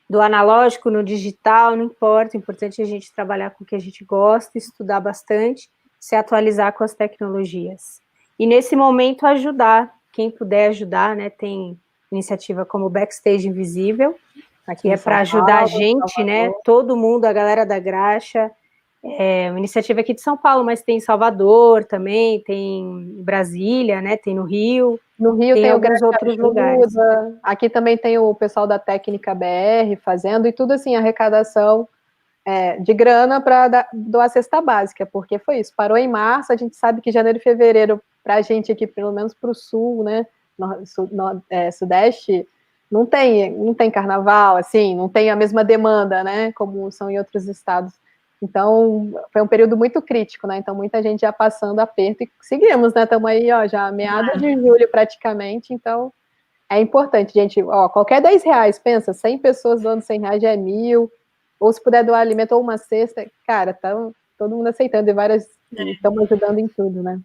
Do analógico no digital, não importa. O importante é a gente trabalhar com o que a gente gosta, estudar bastante, se atualizar com as tecnologias. E nesse momento ajudar, quem puder ajudar, né? Tem iniciativa como o Backstage Invisível, que é para ajudar a gente, né? Todo mundo, a galera da graxa. É uma iniciativa aqui de São Paulo, mas tem em Salvador também, tem em Brasília, né? Tem no Rio. No Rio tem alguns outros lugares. Aqui também tem o pessoal da Técnica BR fazendo, e tudo assim, arrecadação de grana para doar cesta básica, porque foi isso, parou em março, a gente sabe que janeiro e fevereiro, para a gente aqui, pelo menos para o sul, né, sudeste, não tem carnaval, assim, não tem a mesma demanda, né, como são em outros estados. Então, foi um período muito crítico, né? Então, muita gente já passando aperto, e seguimos, né? Estamos aí, já meados de julho, praticamente. Então, é importante, gente. Qualquer R$10, pensa, 100 pessoas doando R$100 já é 1.000. Ou se puder doar alimento ou uma cesta, cara, tá todo mundo aceitando. E estamos ajudando em tudo, né?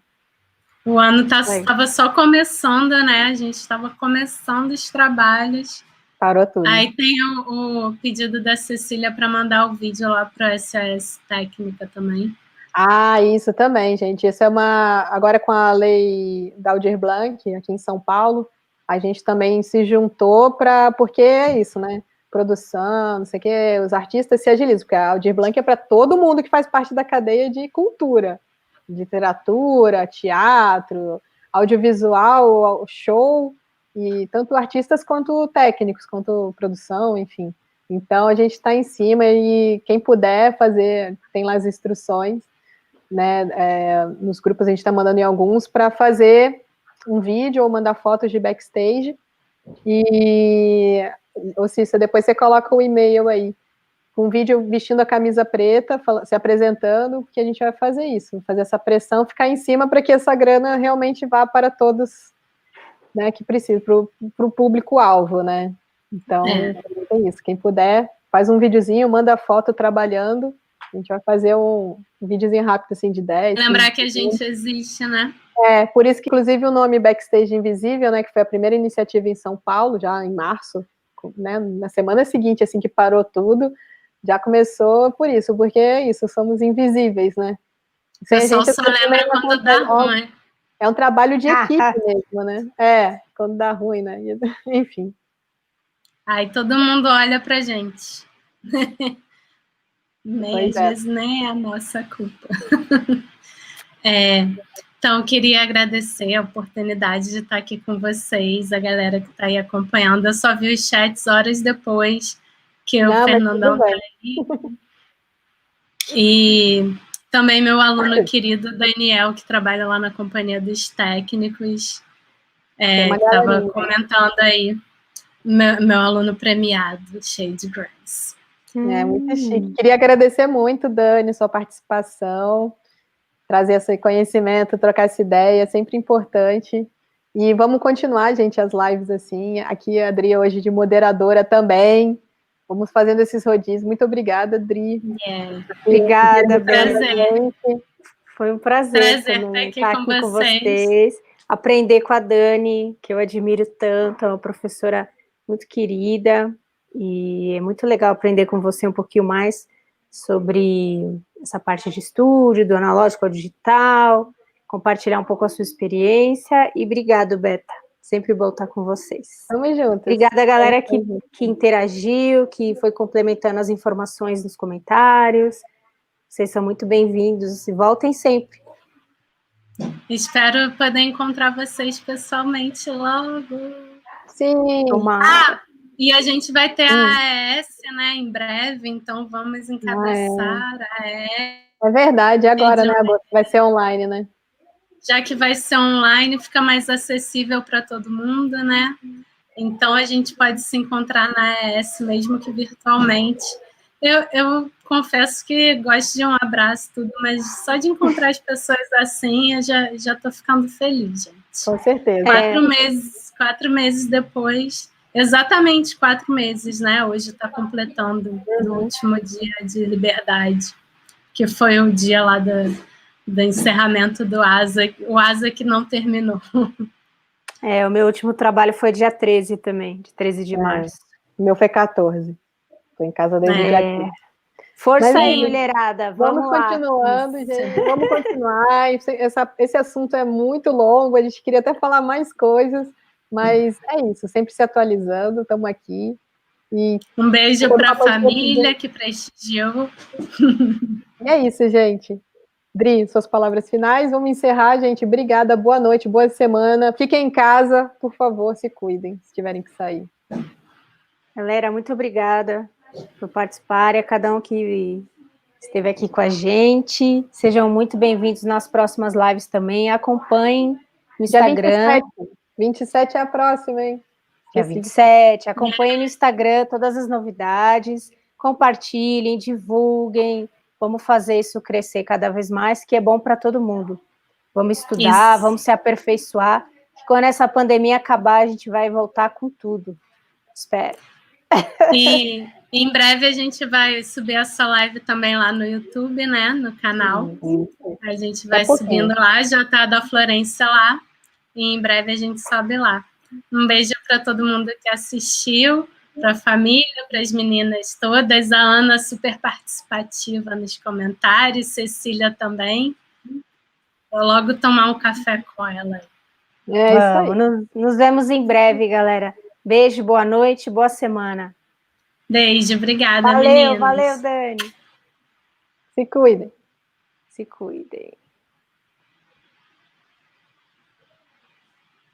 O ano estava só começando, né? A gente estava começando os trabalhos. Parou tudo. Aí tem o pedido da Cecília para mandar o vídeo lá para a SAS Técnica também. Ah, isso também, gente. Isso é agora com a lei da Aldir Blanc, aqui em São Paulo, a gente também se juntou porque é isso, né? Produção, não sei o quê, os artistas se agilizam, porque a Aldir Blanc é para todo mundo que faz parte da cadeia de cultura, literatura, teatro, audiovisual, show, e tanto artistas quanto técnicos, quanto produção, enfim. Então a gente está em cima e quem puder fazer, tem lá as instruções, né? Nos grupos a gente está mandando em alguns para fazer um vídeo ou mandar fotos de backstage. E, ou Cissa, depois você coloca o e-mail aí, com um vídeo vestindo a camisa preta, se apresentando, que a gente vai fazer isso, fazer essa pressão, ficar em cima para que essa grana realmente vá para todos, né, que precisam, para o público-alvo, né? Então, é isso. Quem puder, faz um videozinho, manda a foto trabalhando. A gente vai fazer um videozinho rápido, assim, de 10. Lembrar que a gente existe, né? Por isso que, inclusive, o nome Backstage Invisível, né, que foi a primeira iniciativa em São Paulo, já em março, né, na semana seguinte, assim, que parou tudo, já começou por isso, porque é isso, somos invisíveis, né? O pessoal só lembra quando dá ruim. É um trabalho de equipe mesmo, né? Quando dá ruim, né? Enfim. Aí todo mundo olha pra gente. Às vezes nem é a nossa culpa. Então, eu queria agradecer a oportunidade de estar aqui com vocês, a galera que está aí acompanhando. Eu só vi os chats horas depois que o Fernandão está aí. E também meu aluno querido, Daniel, que trabalha lá na Companhia dos Técnicos, que estava comentando aí, meu aluno premiado, cheio de grants. Muito chique. Queria agradecer muito, Dani, sua participação, trazer esse conhecimento, trocar essa ideia, é sempre importante. E vamos continuar, gente, as lives assim. Aqui a Adri hoje de moderadora também. Vamos fazendo esses rodízios. Muito obrigada, Adri. Obrigada, prazer. Foi um prazer também estar aqui com vocês. Aprender com a Dani, que eu admiro tanto, é uma professora muito querida. E é muito legal aprender com você um pouquinho mais sobre essa parte de estúdio, do analógico ao digital, compartilhar um pouco a sua experiência. E obrigado, Beta. Sempre bom estar com vocês. Tamo juntos. Obrigada, galera que interagiu, que foi complementando as informações nos comentários. Vocês são muito bem-vindos e voltem sempre. Espero poder encontrar vocês pessoalmente logo. Sim. E a gente vai ter a AES, né, em breve, então vamos encabeçar a AES. É verdade, agora, né, vai ser online, né? Já que vai ser online, fica mais acessível para todo mundo, né? Então, a gente pode se encontrar na AES, mesmo que virtualmente. Eu confesso que gosto de um abraço, tudo, mas só de encontrar as pessoas assim, eu já estou ficando feliz, gente. Com certeza. 4 meses depois, exatamente 4 meses, né? Hoje está completando o último dia de liberdade, que foi o dia lá do encerramento do ASA, o ASA que não terminou. O meu último trabalho foi dia 13 também, de 13 de março. O meu foi 14. Foi em casa desde dia 15. Força aí, mulherada. Vamos lá. Continuando, gente. Vamos continuar. Esse assunto é muito longo, a gente queria até falar mais coisas, mas é isso, sempre se atualizando, estamos aqui. E um beijo para a família que prestigiou. E é isso, gente. Dri, suas palavras finais. Vamos encerrar, gente. Obrigada, boa noite, boa semana. Fiquem em casa, por favor, se cuidem, se tiverem que sair. Galera, muito obrigada por participar, e a cada um que esteve aqui com a gente. Sejam muito bem-vindos nas próximas lives também. Acompanhem no Instagram. 27 é a próxima, hein? Dia 27. Acompanhem no Instagram todas as novidades. Compartilhem, divulguem. Vamos fazer isso crescer cada vez mais, que é bom para todo mundo. Vamos estudar, vamos se aperfeiçoar. Quando essa pandemia acabar, a gente vai voltar com tudo. Espero. E em breve a gente vai subir essa live também lá no YouTube, né? No canal. A gente vai subindo lá, já tá da Florência lá. E em breve a gente sobe lá. Um beijo para todo mundo que assistiu, para a família, para as meninas todas. A Ana super participativa nos comentários, Cecília também. Vou logo tomar um café com ela. Vamos, nos vemos em breve, galera. Beijo, boa noite, boa semana. Beijo, obrigada, valeu, meninas. Valeu, Dani. Se cuidem. Se cuidem.